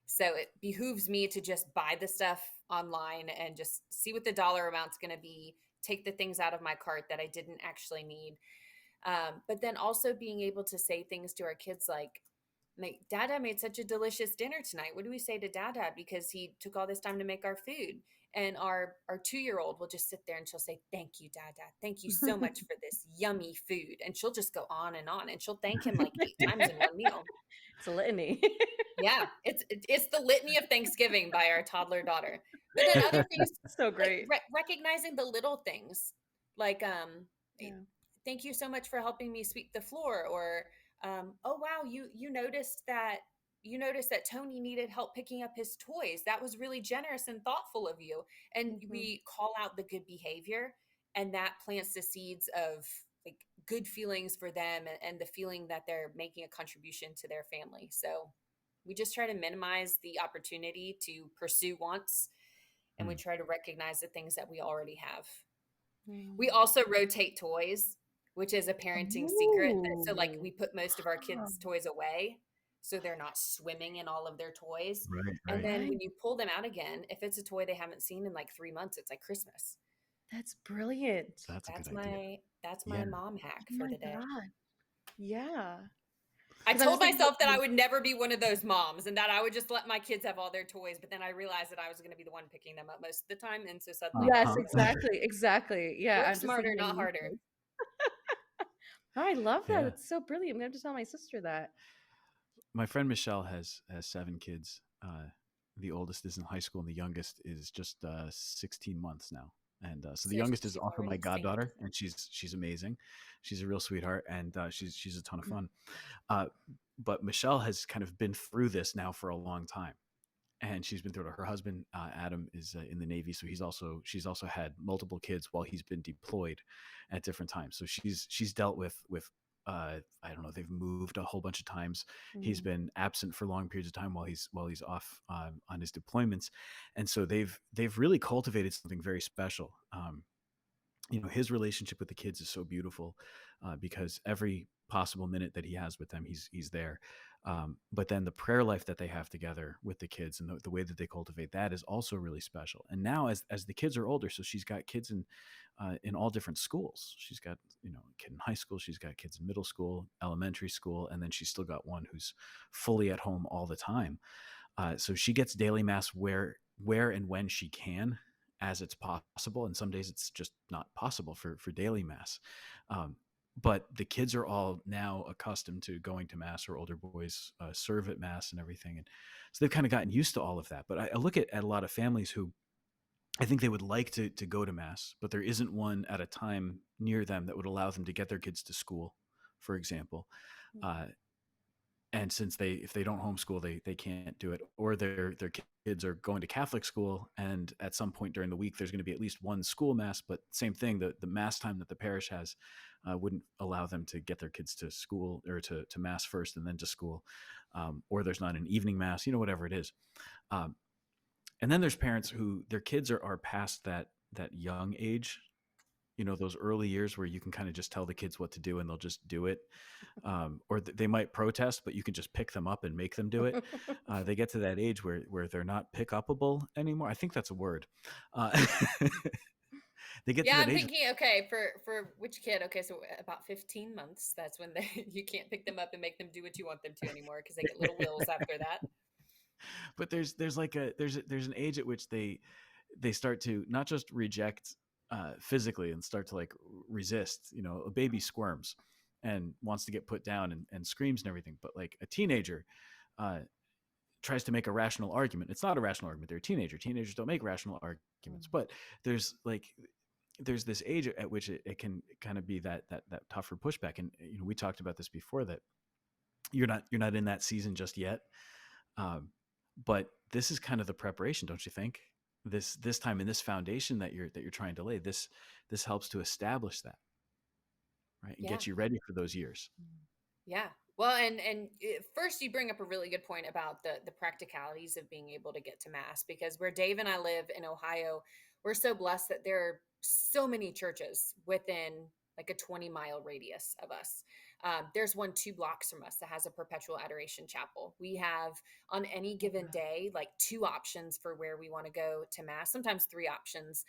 So it behooves me to just buy the stuff online and just see what the dollar amount's going to be, take the things out of my cart that I didn't actually need. But then also being able to say things to our kids like Dada made such a delicious dinner tonight. What do we say to Dada because he took all this time to make our food? And our 2-year-old will just sit there and she'll say, "Thank you, Dada. Thank you so much for this yummy food." And she'll just go on and she'll thank him like 8 times in one meal. It's a litany. Yeah, it's the litany of Thanksgiving by our toddler daughter. But then other things So like great. recognizing the little things, like eh, Yeah. thank you so much for helping me sweep the floor, or oh wow, you noticed that Tony needed help picking up his toys. That was really generous and thoughtful of you. And Mhm. we call out the good behavior, and that plants the seeds of like good feelings for them and the feeling that they're making a contribution to their family. So we just try to minimize the opportunity to pursue wants, and we Mm. try to recognize the things that we already have. We Mm. also rotate toys, which is a parenting secret. So like Ooh. we put most of our Huh. kids' toys away so they're not swimming in all of their toys. Right, And right. then Right. when you pull them out again, if it's a toy they haven't seen in like 3 months, it's like Christmas. That's brilliant. That's a good That's idea. my Yeah. mom hack Oh for my the day. God. Yeah. I Because I was told thinking myself that I would never be one of those moms and that I would just let my kids have all their toys, but then I realized that I was going to be the one picking them up most of the time, and so suddenly now yes, I'm Uh-huh. like, exactly, exactly. Yeah, work I'm just smarter, thinking not in use harder. case. Oh, I love that. Yeah. It's so brilliant. I'm gonna have to tell my sister that. My friend Michelle has 7 kids. The oldest is in high school, and the youngest is just 16 months now. And so the So youngest is she's also my already goddaughter, saint. and she's amazing. She's a real sweetheart, and she's a ton of Mm. fun. Uh, but Michelle has kind of been through this now for a long time, and she's been through it. Her husband Adam is in the Navy, so she's also had multiple kids while he's been deployed at different times. So she's dealt with I don't know, they've moved a whole bunch of times. He's Mm. been absent for long periods of time while he's off on his deployments, and so they've really cultivated something very special. You know, his relationship with the kids is so beautiful, because every possible minute that he has with them, he's there. But then the prayer life that they have together with the kids, and the way that they cultivate that, is also really special. And now, as the kids are older, so she's got kids in all different schools. She's got, you know, a kid in high school, she's got kids in middle school, elementary school, and then she's still got one who's fully at home all the time. So she gets daily mass where and when she can, as it's possible. And some days it's just not possible for daily mass. Um, but the kids are all now accustomed to going to mass. Or older boys serve at mass and everything, and so they've kind of gotten used to all of that. But I look at a lot of families who, I think they would like to go to mass, but there isn't one at a time near them that would allow them to get their kids to school, for example. Uh, and since if they don't homeschool, they can't do it, or their kids are going to Catholic school, and at some point during the week there's going to be at least one school mass. But same thing, the mass time that the parish has wouldn't allow them to get their kids to school, or to mass first and then to school, or there's not an evening mass, you know, whatever it is. um, and then there's parents who their kids are past that young age, you know, those early years where you can kind of just tell the kids what to do and they'll just do it. Or they might protest, but you can just pick them up and make them do it. They get to that age where they're not pick upable anymore. I think that's a word. Uh, they get to Yeah, that I'm age. thinking, okay, for which kid? Okay, so about 15 months, that's when they you can't pick them up and make them do what you want them to anymore because they get little wills after that. But there's like there's an age at which they start to not just reject physically and start to like resist. You know, a baby squirms and wants to get put down and screams and everything, but like a teenager uh, tries to make a rational argument. It's not a rational argument. They're a teenager. Teenagers don't make rational arguments. But there's like there's this age at which it can kind of be that tougher pushback. And you know, we talked about this before, that you're not in that season just yet. Um, but this is kind of the preparation, don't you think? This time, in this foundation that you're trying to lay, this helps to establish that, right, and Yeah. get you ready for those years. Yeah. Well, first you bring up a really good point about the practicalities of being able to get to mass, because where Dave and I live in Ohio, we're so blessed that there are so many churches within like a 20-mile radius of us. There's one 2 blocks from us that has a perpetual adoration chapel. We have on any given day like 2 options for where we want to go to mass, sometimes 3 options,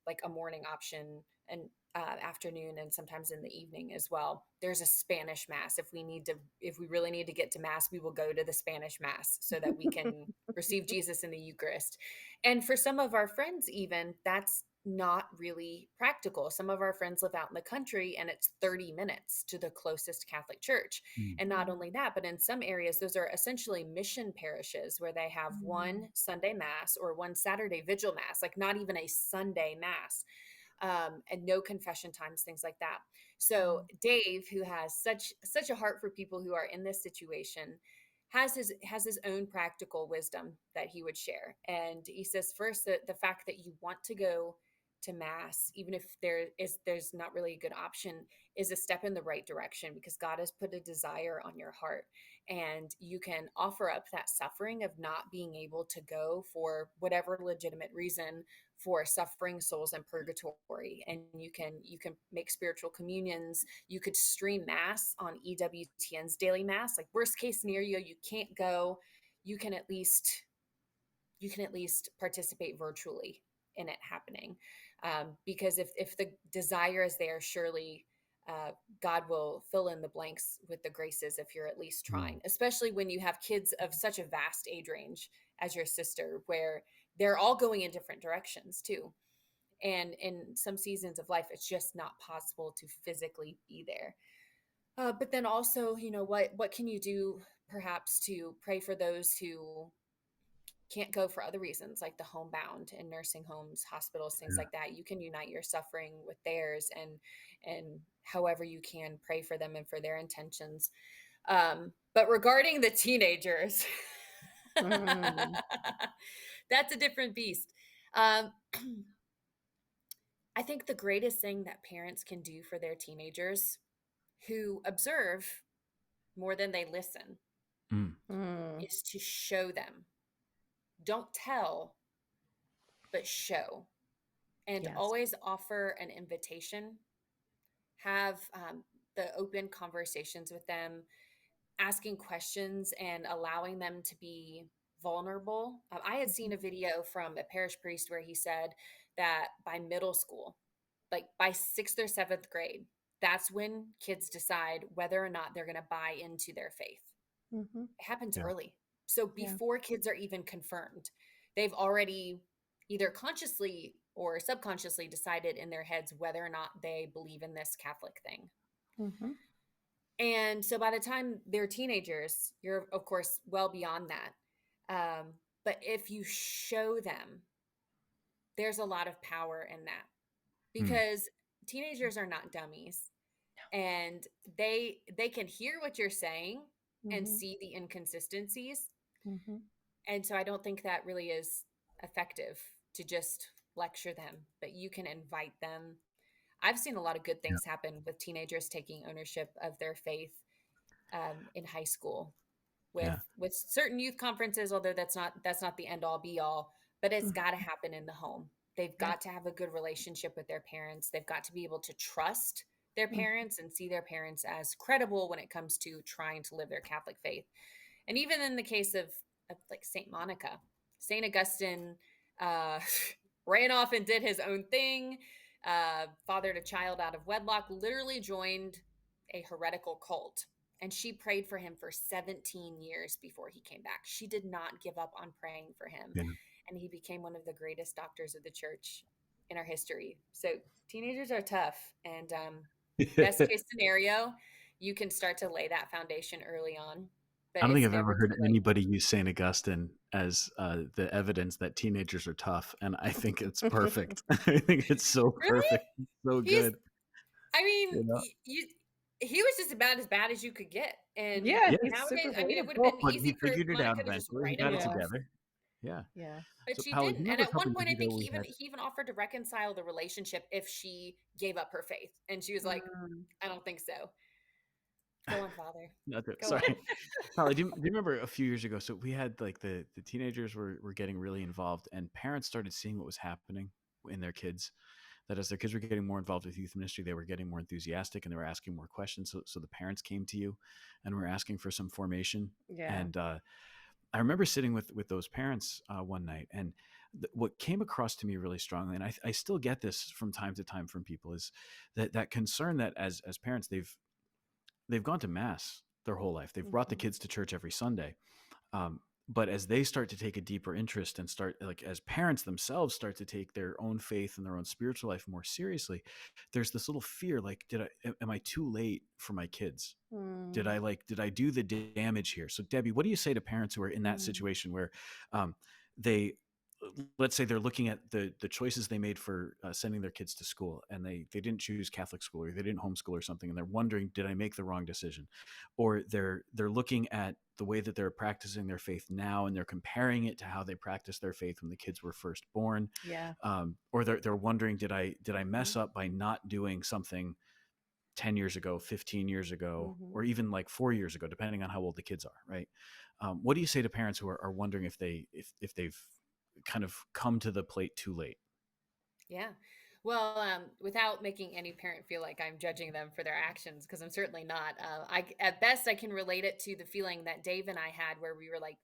like a morning option, and afternoon, and sometimes in the evening as well. There's a Spanish mass. If we really need to get to mass, we will go to the Spanish mass so that we can receive Jesus in the Eucharist. And for some of our friends, even that's not really practical. Some of our friends live out in the country and it's 30 minutes to the closest Catholic church. Mm. And not only that, but in some areas, those are essentially mission parishes where they have one Sunday mass or one Saturday vigil mass, like not even a Sunday mass, and no confession times, things like that. So Dave, who has such a heart for people who are in this situation, has his own practical wisdom that he would share. And he says, first, that the fact that you want to go to mass, even if there's not really a good option, is a step in the right direction, because God has put a desire on your heart, and you can offer up that suffering of not being able to go for whatever legitimate reason, for suffering souls in purgatory. And you can make spiritual communions. You could stream mass on EWTN's daily mass. Like worst case scenario, you can't go, you can at least participate virtually in it happening. Because if the desire is there, surely uh, God will fill in the blanks with the graces if you're at least Mm. trying, especially when you have kids of such a vast age range as your sister, where they're all going in different directions too. And in some seasons of life, it's just not possible to physically be there. But then also, what can you do perhaps to pray for those who can't go for other reasons, like the homebound in nursing homes, hospitals, things Yeah. like that. You can unite your suffering with theirs, and however you can, pray for them and for their intentions. But regarding the teenagers, Mm. that's a different beast. Um, I think the greatest thing that parents can do for their teenagers who observe more than they listen, Mm. Mm. is to show them. Don't tell, but show. And Yes. always offer an invitation. Have the open conversations with them, asking questions and allowing them to be vulnerable. I had seen Mhm. a video from a parish priest where he said that by middle school, like by sixth or seventh grade, that's when kids decide whether or not they're going to buy into their faith. Mhm. It happens Yeah. early. So Yeah. before kids are even confirmed, they've already either consciously or subconsciously decided in their heads whether or not they believe in this Catholic thing. Mhm. And so by the time they're teenagers, you're, of course, well beyond that. But if you show them, there's a lot of power in that Mm. because teenagers are not dummies, and they can hear what you're saying and Mhm. see the inconsistencies. Mhm. And so I don't think that really is effective to just lecture them, but you can invite them. I've seen a lot of good Yeah. things happen with teenagers taking ownership of their faith in high school Yeah. with certain youth conferences, although that's not the end all be all, but it's Mhm. got to happen in the home. They've Yeah. got to have a good relationship with their parents. They've got to be able to trust their Mhm. parents and see their parents as credible when it comes to trying to live their Catholic faith. And even in the case of like Saint Monica, Saint Augustine uh, ran off and did his own thing, fathered a child out of wedlock, literally joined a heretical cult. And she prayed for him for 17 years before he came back. She did not give up on praying for him. Yeah. And he became one of the greatest doctors of the church in our history. So teenagers are tough. And best case scenario, you can start to lay that foundation early on, but I don't think it's I've ever never heard too late. anybody use Saint Augustine as the evidence that teenagers are tough, and I think it's perfect. I think it's so Really? perfect, so He's, good. I mean, You know? he was just about as bad as you could get. And Yeah, Yes, he's super nowadays, I mean, it would have believable. been but he easy for figured it out Monica to just eventually. He write him got it Yeah. off, together. Yeah. Yeah. but So, she Pally, do you didn't. And remember a at one couple point, years I ago think we had? he even offered to reconcile the relationship if she gave up her faith. And she was like, Mm. I don't think so. Go on, Father. Not that, Go sorry, on. Pally. Do you remember a few years ago? So we had like the teenagers were getting really involved, and parents started seeing what was happening in their kids. That as their kids were getting more involved with youth ministry, they were getting more enthusiastic and they were asking more questions. So the parents came to you and were asking for some formation. Yeah. And I remember sitting with those parents one night, and what came across to me really strongly, and I still get this from time to time from people, is that concern that as parents they've gone to mass their whole life, they've brought the Mhm. kids to church every Sunday, um, but as they start to take a deeper interest and start, like, as parents themselves start to take their own faith and their own spiritual life more seriously, there's this little fear, like, am I too late for my kids? Mm. Did I do the damage here? So Debbie, what do you say to parents who are in that Mm. situation where um, they, let's say they're looking at the choices they made for sending their kids to school, and they didn't choose Catholic school, or they didn't homeschool or something, and they're wondering, did I make the wrong decision? Or they're looking at the way that they're practicing their faith now, and they're comparing it to how they practiced their faith when the kids were first born. Yeah. Or they're wondering, did I mess Mhm. up by not doing something 10 years ago, 15 years ago, Mhm. or even like 4 years ago, depending on how old the kids are, right? What do you say to parents who are wondering if they've kind of come to the plate too late? Yeah. Well, without making any parent feel like I'm judging them for their actions, because I'm certainly not. At best, I can relate it to the feeling that Dave and I had, where we were like,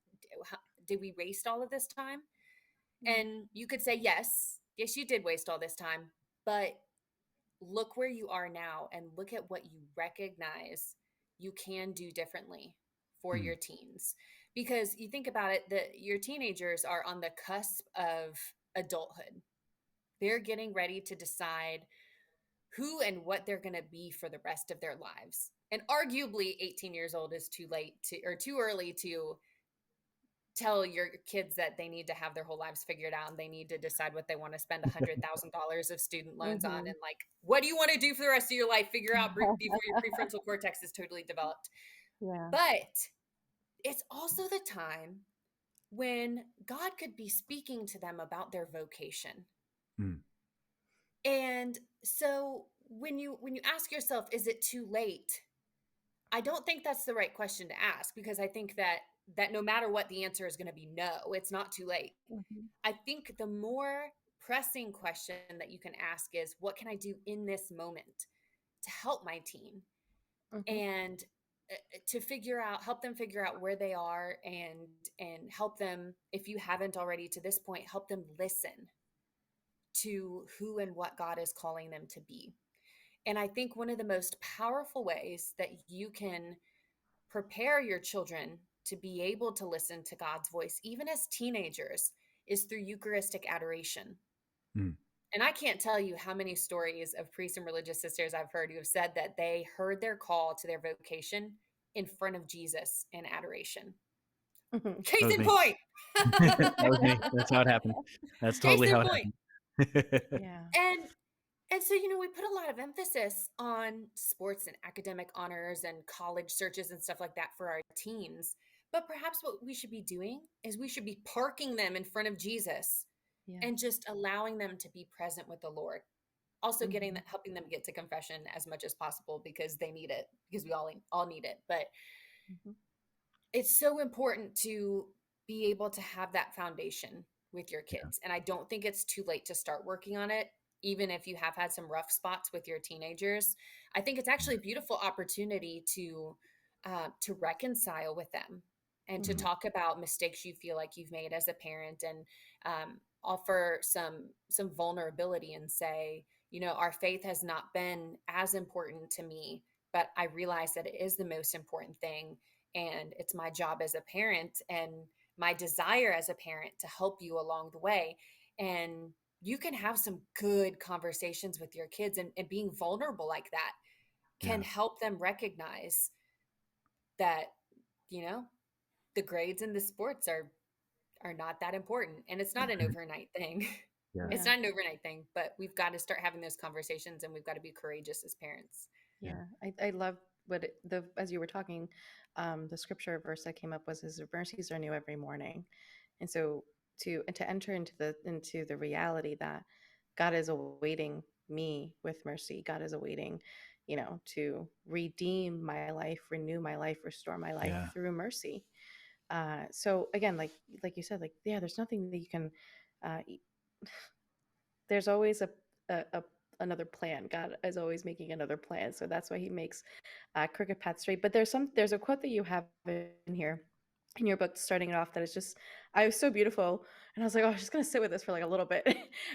"Did we waste all of this time?" Mm. And you could say, yes, you did waste all this time, but look where you are now, and look at what you recognize you can do differently for Mm, your teens. Because you think about it, that your teenagers are on the cusp of adulthood. They're getting ready to decide who and what they're going to be for the rest of their lives. And arguably 18 years old is too late to, or too early to tell your kids that they need to have their whole lives figured out and they need to decide what they want to spend $100,000 of student loans on, Mhm. and like, what do you want to do for the rest of your life? Figure out before your prefrontal cortex is totally developed. Yeah. But it's also the time when God could be speaking to them about their vocation. mm, And so when you ask yourself, is it too late? I don't think that's the right question to ask, because I think that no matter what, the answer is going to be no. It's not too late. Mhm. I think the more pressing question that you can ask is, what can I do in this moment to help my teen? Mhm. And to help them figure out where they are, and help them, if you haven't already to this point, help them listen to who and what God is calling them to be. And I think one of the most powerful ways that you can prepare your children to be able to listen to God's voice, even as teenagers, is through Eucharistic adoration. Mm. And I can't tell you how many stories of priests and religious sisters I've heard who have said that they heard their call to their vocation in front of Jesus in adoration. Mhm. That Case was in me. point. That was me. That's how it happened. That's Case totally in how it point. happened. Yeah. And so, we put a lot of emphasis on sports and academic honors and college searches and stuff like that for our teens. But perhaps what we should be doing is we should be parking them in front of Jesus Yeah. and just allowing them to be present with the Lord. Also Mhm. helping them get to confession as much as possible, because they need it, because we all need it. But Mhm. it's so important to be able to have that foundation with your Yeah. kids. And I don't think it's too late to start working on it, even if you have had some rough spots with your teenagers. I think it's actually a beautiful opportunity to reconcile with them, and to Mhm. Mhm. talk about mistakes you feel like you've made as a parent, and offer some vulnerability, and say, our faith has not been as important to me, but I realize that it is the most important thing, and it's my job as a parent and my desire as a parent to help you along the way. And you can have some good conversations with your kids, and being vulnerable like that can Yeah. help them recognize that, you know the grades and the sports are not that important, and it's not an Mhm. overnight thing. Yeah. It's Yeah. not an overnight thing, but we've got to start having those conversations, and we've got to be courageous as parents. Yeah. Yeah. I love what as you were talking, the scripture verse that came up was his mercies are new every morning. And so to enter into the reality that God is awaiting me with mercy. God is awaiting, to redeem my life, renew my life, restore my life Yeah. through mercy. So again, like you said, like, yeah, there's nothing that you can uh, there's always a another plan. God is always making another plan. So that's why he makes crooked paths straight. But there's a quote that you have in here in your book starting it off that is just I was so beautiful, and I was like, oh, I'm just gonna sit with this for like a little bit.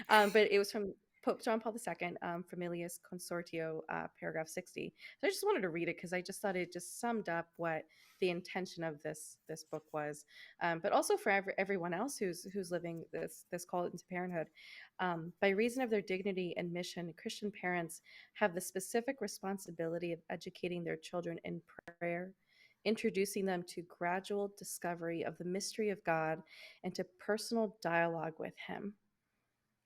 But it was from Pope John Paul II, Familias Consortio, paragraph 60. So I just wanted to read it because I just thought it just summed up what the intention of this book was, but also for everyone else who's living this call into parenthood. By reason of their dignity and mission, Christian parents have the specific responsibility of educating their children in prayer, introducing them to gradual discovery of the mystery of God and to personal dialogue with Him.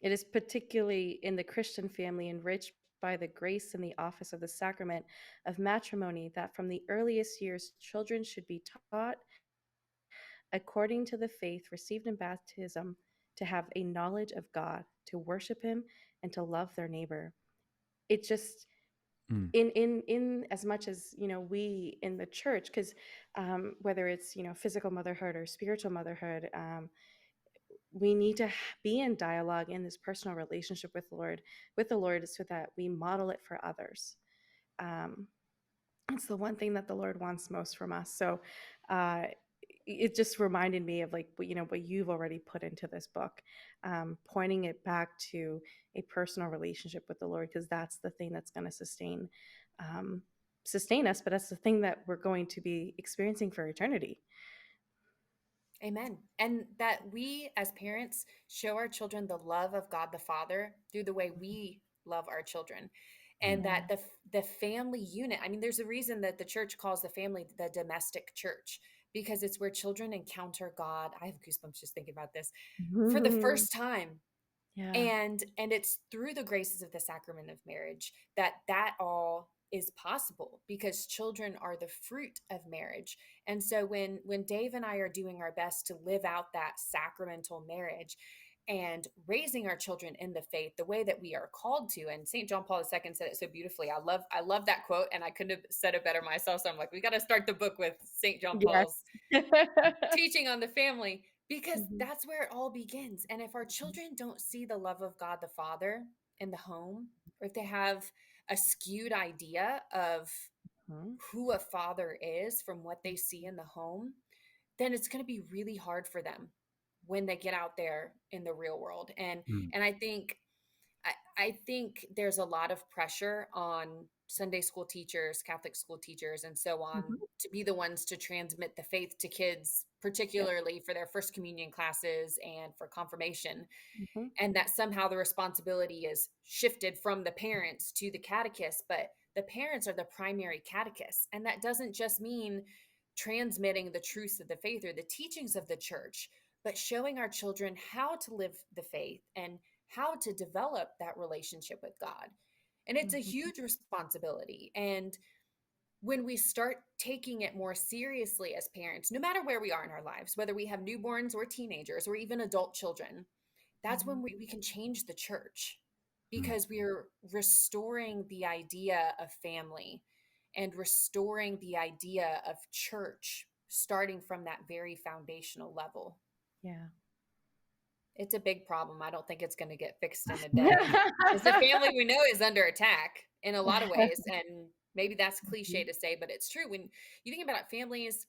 It is particularly in the Christian family enriched by the grace and the office of the sacrament of matrimony that from the earliest years children should be taught according to the faith received in baptism to have a knowledge of God, to worship Him, and to love their neighbor. It just Mm. in as much as we in the church, because whether it's physical motherhood or spiritual motherhood, we need to be in dialogue in this personal relationship with the Lord, so that we model it for others. um, it's the one thing that the Lord wants most from us. So uh, it just reminded me of like what you've already put into this book, pointing it back to a personal relationship with the Lord, because that's the thing that's going to um, sustain us, but that's the thing that we're going to be experiencing for eternity. Amen. And that we as parents show our children the love of God the Father through the way we love our children. And Mm. Yeah. that the family unit, I mean, there's a reason that the church calls the family the domestic church, because it's where children encounter God. I have goosebumps just thinking about this, for the first time. Yeah. And it's through the graces of the sacrament of marriage that all is possible, because children are the fruit of marriage. And so when Dave and I are doing our best to live out that sacramental marriage, and raising our children in the faith the way that we are called to. And St. John Paul II said it so beautifully. I love that quote, and I couldn't have said it better myself. So I'm like, we got to start the book with St. John Yes. Paul's teaching on the family, because Mhm. that's where it all begins. And if our children don't see the love of God the Father in the home, or if they have a skewed idea of Mhm. who a father is from what they see in the home, then it's going to be really hard for them when they get out there in the real world. And Mm. and I think there's a lot of pressure on Sunday school teachers, Catholic school teachers, and so on Mhm. to be the ones to transmit the faith to kids, Yeah. particularly for their first communion classes and for confirmation, Mhm. and that somehow the responsibility is shifted from the parents to the catechist, but the parents are the primary catechists. And that doesn't just mean transmitting the truths of the faith or the teachings of the church, but showing our children how to live the faith and how to develop that relationship with God. And it's a Mhm. huge responsibility. And when we start taking it more seriously as parents, no matter where we are in our lives, whether we have newborns or teenagers or even adult children, that's Mhm. when we can change the church, Mm. because we're restoring the idea of family and restoring the idea of church, starting from that very foundational level. Yeah. It's a big problem. I don't think it's going to get fixed in a day, because the family we know is under attack in a lot of ways. And maybe that's cliche Mhm. to say, but it's true. When you think about families,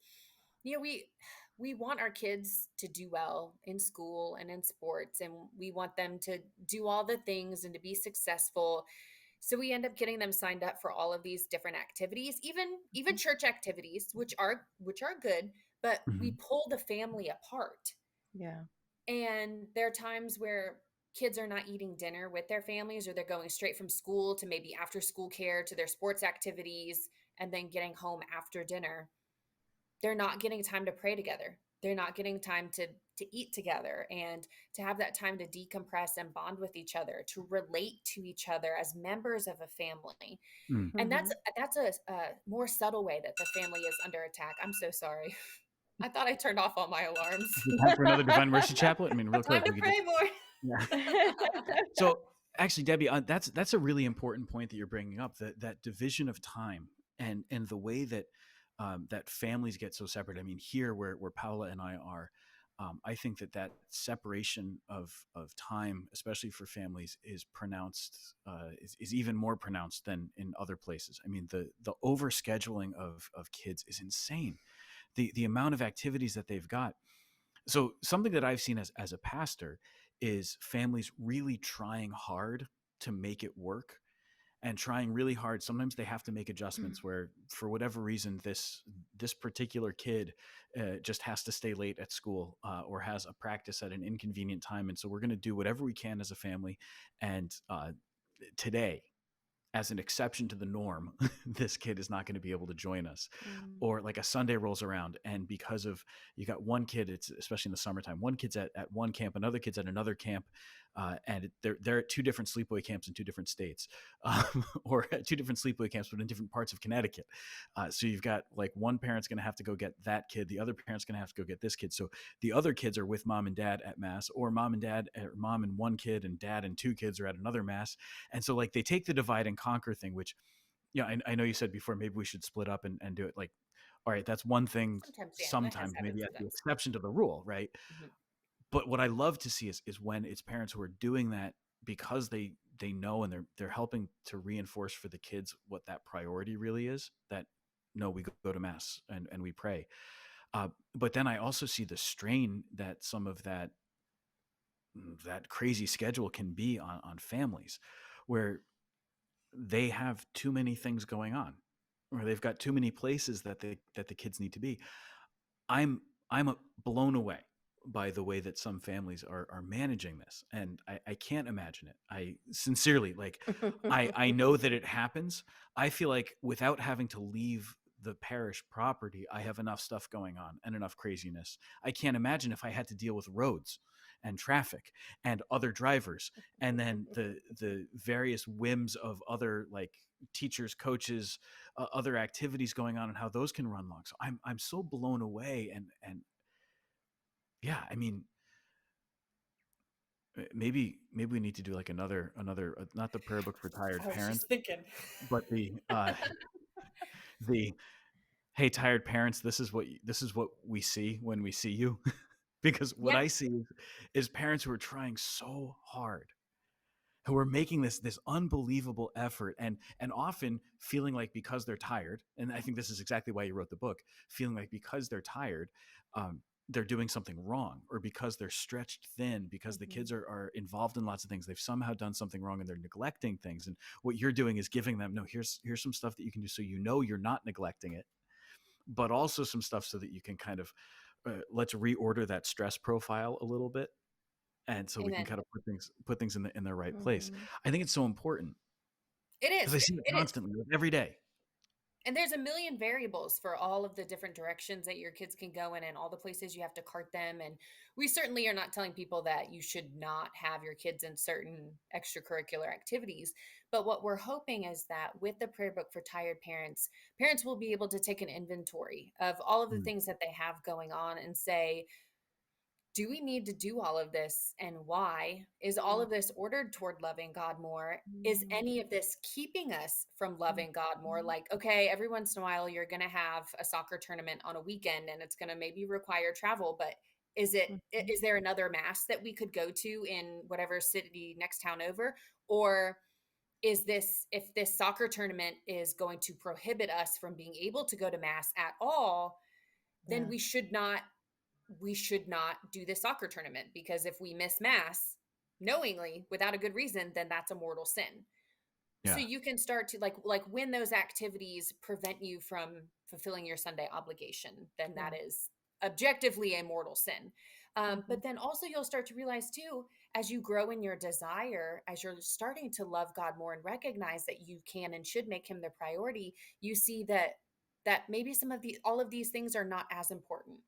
we want our kids to do well in school and in sports, and we want them to do all the things and to be successful. So we end up getting them signed up for all of these different activities, even church activities, which are good, but we Mhm. pull the family apart. Yeah. And there are times where kids are not eating dinner with their families, or they're going straight from school to maybe after school care to their sports activities and then getting home after dinner. They're not getting time to pray together. They're not getting time to eat together and to have that time to decompress and bond with each other, to relate to each other as members of a family. Mm. And that's Mhm. that's a more subtle way that the family is under attack. I'm so sorry. I thought I turned off all my alarms. Is it time for another Divine Mercy Chaplet? I mean, real Time quick, to we could just pray more. yeah. So actually, Debbie, that's a really important point that you're bringing up. That division of time and the way that that families get so separate. I mean, here where Paula and I are, I think that separation of time, especially for families, is pronounced is even more pronounced than in other places. I mean, the overscheduling of kids is insane. The amount of activities that they've got. So something that I've seen as a pastor is families really trying hard to make it work and trying really hard. Sometimes they have to make adjustments where, for whatever reason, this particular kid just has to stay late at school or has a practice at an inconvenient time, and so we're going to do whatever we can as a family. And today, as an exception to the norm, this kid is not going to be able to join us. Mm. Or like a Sunday rolls around, and because of you got one kid, it's especially in the summertime, one kid's at one camp, another kid's at another camp, and they're at two different sleepaway camps in two different states, or at two different sleepaway camps, but in different parts of Connecticut. So you've got like one parent's going to have to go get that kid, the other parent's going to have to go get this kid. So the other kids are with mom and dad at mass, or mom and dad, or mom and one kid, and dad and two kids are at another mass. And so like they take the divide and conquer thing, which, yeah, I know you said before, maybe we should split up and do it like, all right, that's one thing Sometimes, yeah, that has sometimes, happened maybe as the sometimes. exception to the rule, right? Mhm. But what I love to see is when it's parents who are doing that because they know, and they're helping to reinforce for the kids what that priority really is, that no, we go to mass and we pray. But then I also see the strain that some of that crazy schedule can be on families, where they have too many things going on, or they've got too many places that the kids need to be. I'm blown away by the way that some families are managing this, and I can't imagine it. I sincerely, like, I know that it happens. I feel like without having to leave the parish property, I have enough stuff going on and enough craziness. I can't imagine if I had to deal with roads and traffic and other drivers, and then the various whims of other, like, teachers, coaches, other activities going on, and how those can run long. So I'm so blown away, and yeah, I mean, maybe we need to do like another not the prayer book for tired I was parents, just thinking. but the hey tired parents, this is what we see when we see you. Because what Yeah. I see is parents who are trying so hard, who are making this unbelievable effort, and often feeling like because they're tired, and I think this is exactly why you wrote the book, feeling like because they're tired, they're doing something wrong, or because they're stretched thin, because the Mhm. kids are involved in lots of things, they've somehow done something wrong and they're neglecting things. And what you're doing is giving them, no, here's some stuff that you can do so you know you're not neglecting it, but also some stuff so that you can kind of let's reorder that stress profile a little bit, and so we can Amen. kind of put things in their right place. Mhm. I think it's so important It because is. I see it It is. constantly, like every day. And there's a million variables for all of the different directions that your kids can go in and all the places you have to cart them. And we certainly are not telling people that you should not have your kids in certain extracurricular activities. But what we're hoping is that with the prayer book for tired parents, parents will be able to take an inventory of all of the Mm, things that they have going on and say, do we need to do all of this and why? Is all of this ordered toward loving God more? Is Mhm. any of this keeping us from Mhm. loving God more? Like, okay, every once in a while you're going to have a soccer tournament on a weekend and it's going to maybe require travel, but Mhm. is there another mass that we could go to in whatever city next town over? Or is this, if this soccer tournament is going to prohibit us from being able to go to mass at all, then Yeah. we should not do this soccer tournament, because if we miss mass knowingly without a good reason, then that's a mortal sin. So yeah. you can start to like when those activities prevent you from fulfilling your Sunday obligation, then that Yeah. is objectively a mortal sin. Mhm. But then also you'll start to realize too, as you grow in your desire, as you're starting to love God more and recognize that you can and should make him the priority, you see that maybe some of the all of these things are not as important.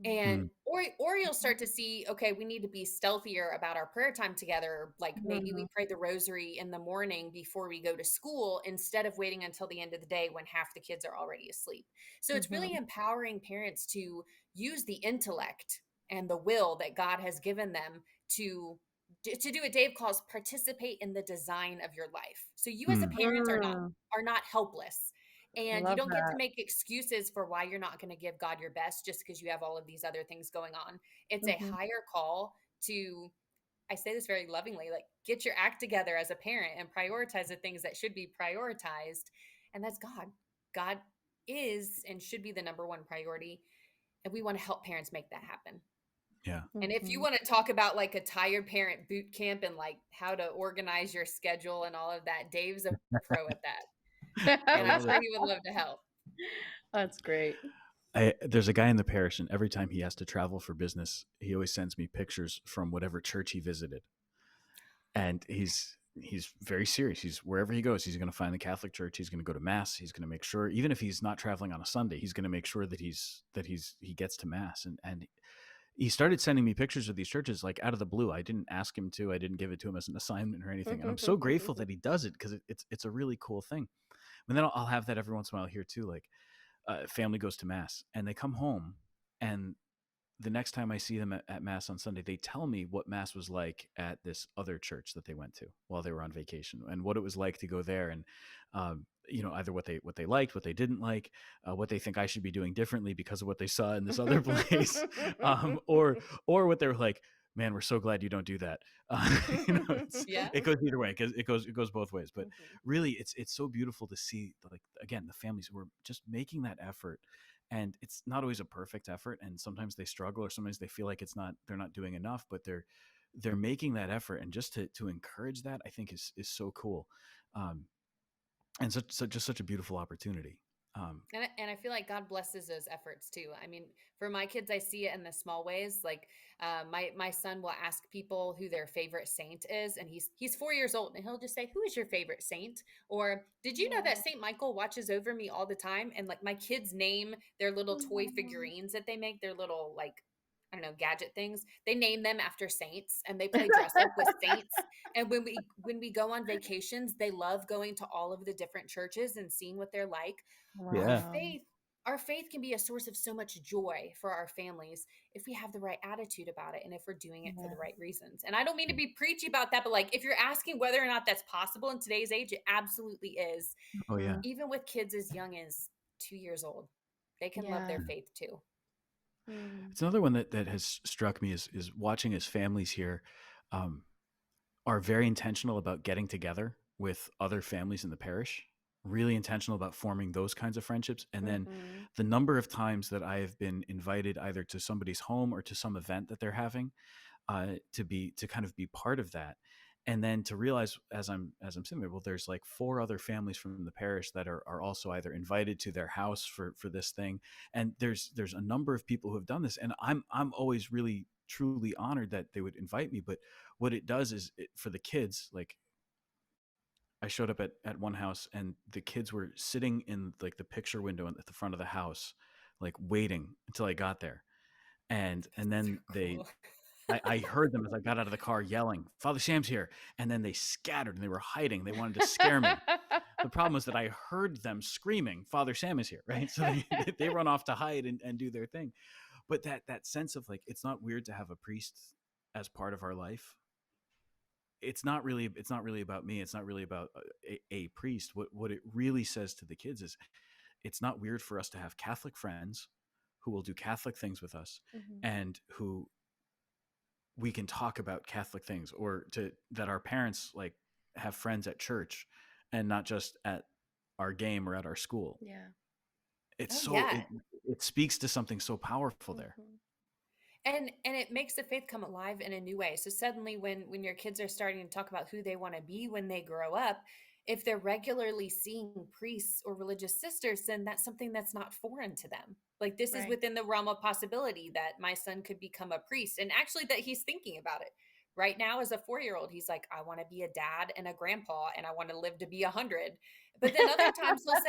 And Mm, or you'll start to see, okay, we need to be stealthier about our prayer time together, like maybe we Mhm. pray the rosary in the morning before we go to school instead of waiting until the end of the day when half the kids are already asleep. So it's really Mhm. empowering parents to use the intellect and the will that God has given them to do what Dave calls participate in the design of your life. So you as a mm, parent Mm. are not helpless, and you Love don't get to that. make excuses for why you're not going to give God your best just because you have all of these other things going on. It's a Mhm. higher call to, I say this very lovingly, like get your act together as a parent and prioritize the things that should be prioritized. And that's God. God is and should be the number one priority. And we want to help parents make that happen. yeah. And if you Mhm. want to talk about like a tired parent boot camp and like how to organize your schedule and all of that, Dave's a pro at that. I And I'm love sure it. he would love to help. That's great. There's a guy in the parish, and every time he has to travel for business, he always sends me pictures from whatever church he visited, and he's very serious. He's wherever he goes, he's going to find the Catholic Church. He's going to go to mass. He's going to make sure, even if he's not traveling on a Sunday, he's going to make sure that he gets to mass. And he started sending me pictures of these churches like out of the blue. I didn't ask him to. I didn't give it to him as an assignment or anything. And I'm so grateful that he does it because it's a really cool thing. And then I'll have that every once in a while here too. Like family goes to mass and they come home, and the next time I see them at mass on Sunday, they tell me what mass was like at this other church that they went to while they were on vacation, and what it was like to go there, and either what they liked, what they didn't like, what they think I should be doing differently because of what they saw in this other place, or what they were like. Man, we're so glad you don't do that. Yeah. It goes either way because it goes both ways. But Mhm. really, it's so beautiful to see, like again, the families who are just making that effort, and it's not always a perfect effort, and sometimes they struggle, or sometimes they feel like they're not doing enough, but they're making that effort, and just to encourage that, I think is so cool. um and just such a beautiful opportunity. um And I feel like God blesses those efforts too. I mean, for my kids, I see it in the small ways. Like my son will ask people who their favorite saint is, and he's 4 years old, and he'll just say, "Who is your favorite saint?" Or "Did you know that Aw. Saint Michael watches over me all the time?" And like my kids name their little toy Mhm. figurines that they make, their little like I don't know gadget things. They name them after saints, and they play dress up with saints. And when we go on vacations, they love going to all of the different churches and seeing what they're like. Our yeah. Wow. faith our faith can be a source of so much joy for our families if we have the right attitude about it and if we're doing it for the Yeah. right reasons. And I don't mean to be preachy about that, but like if you're asking whether or not that's possible in today's age, it absolutely is. Oh yeah. Mhm. Even with kids as young as 2 years old, they can love their Yeah. faith too. Mm. It's another one that has struck me is watching as families here um, are very intentional about getting together with other families in the parish, really intentional about forming those kinds of friendships. And then Mhm. the number of times that I have been invited either to somebody's home or to some event that they're having, to kind of be part of that, and then to realize as I'm sitting there, well, there's like 4 other families from the parish that are also either invited to their house for this thing, and there's a number of people who have done this, and I'm always really truly honored that they would invite me. But what it does is for the kids, like I showed up at one house and the kids were sitting in like the picture window at the front of the house, like waiting until I got there, and So then cool. I heard them as I got out of the car yelling, "Father Sam's here." And then they scattered and they were hiding. They wanted to scare me. The problem was that I heard them screaming, "Father Sam is here," right? So they run off to hide and do their thing. But that sense of like, it's not weird to have a priest as part of our life. It's not really about me. It's not really about a priest. What it really says to the kids is it's not weird for us to have Catholic friends who will do Catholic things with us Mhm. and who we can talk about Catholic things, or to that our parents like have friends at church and not just at our game or at our school. Yeah. It's Oh so yeah. it speaks to something so powerful there. Mhm. And it makes the faith come alive in a new way. So suddenly when your kids are starting to talk about who they want to be when they grow up, if they're regularly seeing priests or religious sisters, then that's something that's not foreign to them. Like this is Right. within the realm of possibility that my son could become a priest, and actually that he's thinking about it right now. As a 4-year-old, he's like, I want to be a dad and a grandpa and I want to live to be 100. But then other times he'll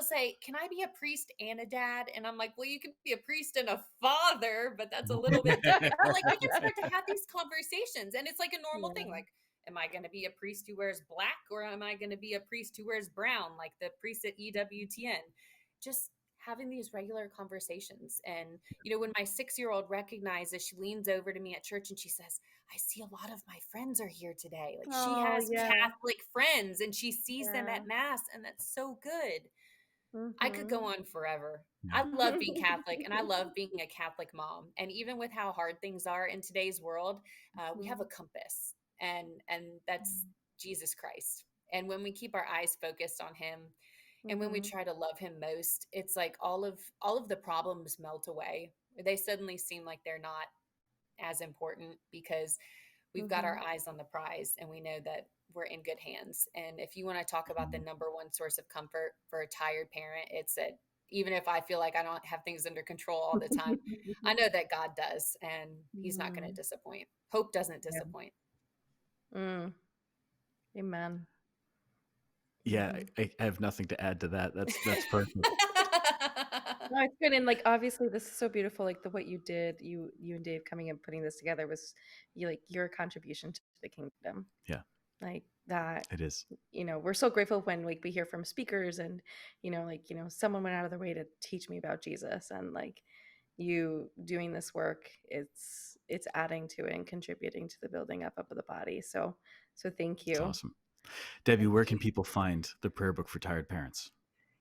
say, "Can I be a priest and a dad?" And I'm like, "Well, you can be a priest and a father, but that's a little bit different." But like we can start to have these conversations, and it's like a normal thing. Yeah. Like, am I going to be a priest who wears black, or am I going to be a priest who wears brown, like the priest at EWTN? Just having these regular conversations. And when my 6-year-old recognizes, she leans over to me at church and she says, I see a lot of my friends are here today. Like she Oh, has yeah. Catholic friends and she sees them Yeah. at mass, and that's so good. I could go Mhm. on forever. I Yeah. love being Catholic and I love being a Catholic mom. And even with how hard things are in today's world, we have a Mhm. compass, and that's Jesus Christ. And when we keep our eyes focused on him, and when we Mhm. try to love him most, it's like all of the problems melt away. They suddenly seem like they're not as important because we've got our Mhm. eyes on the prize and we know that we're in good hands. And if you want to talk about the number one source of comfort for a tired parent, it's that even if I feel like I don't have things under control all the time, I know that God does, and he's not going to Mhm. disappoint. Hope doesn't Yeah. disappoint. Mm. Amen. Yeah, Mhm. I have nothing to add to that. That's perfect. No, it's good. And like obviously this is so beautiful. Like the what you did, you and Dave coming and putting this together was your contribution to the kingdom. Yeah, Like that, it is. we're so grateful when like we hear from speakers and someone went out of their way to teach me about Jesus, and like you doing this work, it's adding to it and contributing to the building up of the body. So thank It's you. awesome. Debbie, Thank where you. can people find the prayer book for tired parents?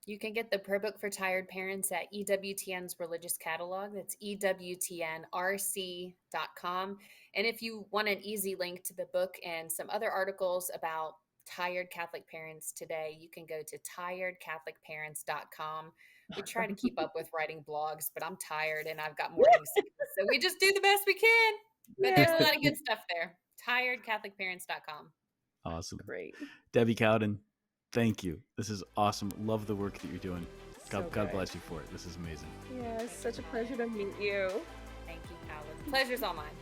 You can get the prayer book for tired parents at EWTN's religious catalog. That's EWTNRC.com. And if you want an easy link to the book and some other articles about tired Catholic parents today, you can go to tiredcatholicparents.com. We try to keep up with writing blogs, but I'm tired and I've got morning sickness. So we just do the best we can. But there's a Yeah. lot of good stuff there. Tiredcatholicparents.com. Awesome. Great. Debbie Cowden, thank you. This is awesome. Love the work that you're doing. So God good. bless you for it. This is amazing. Yeah, it's such a pleasure to meet you. Thank you, Cowden. Pleasure's all mine.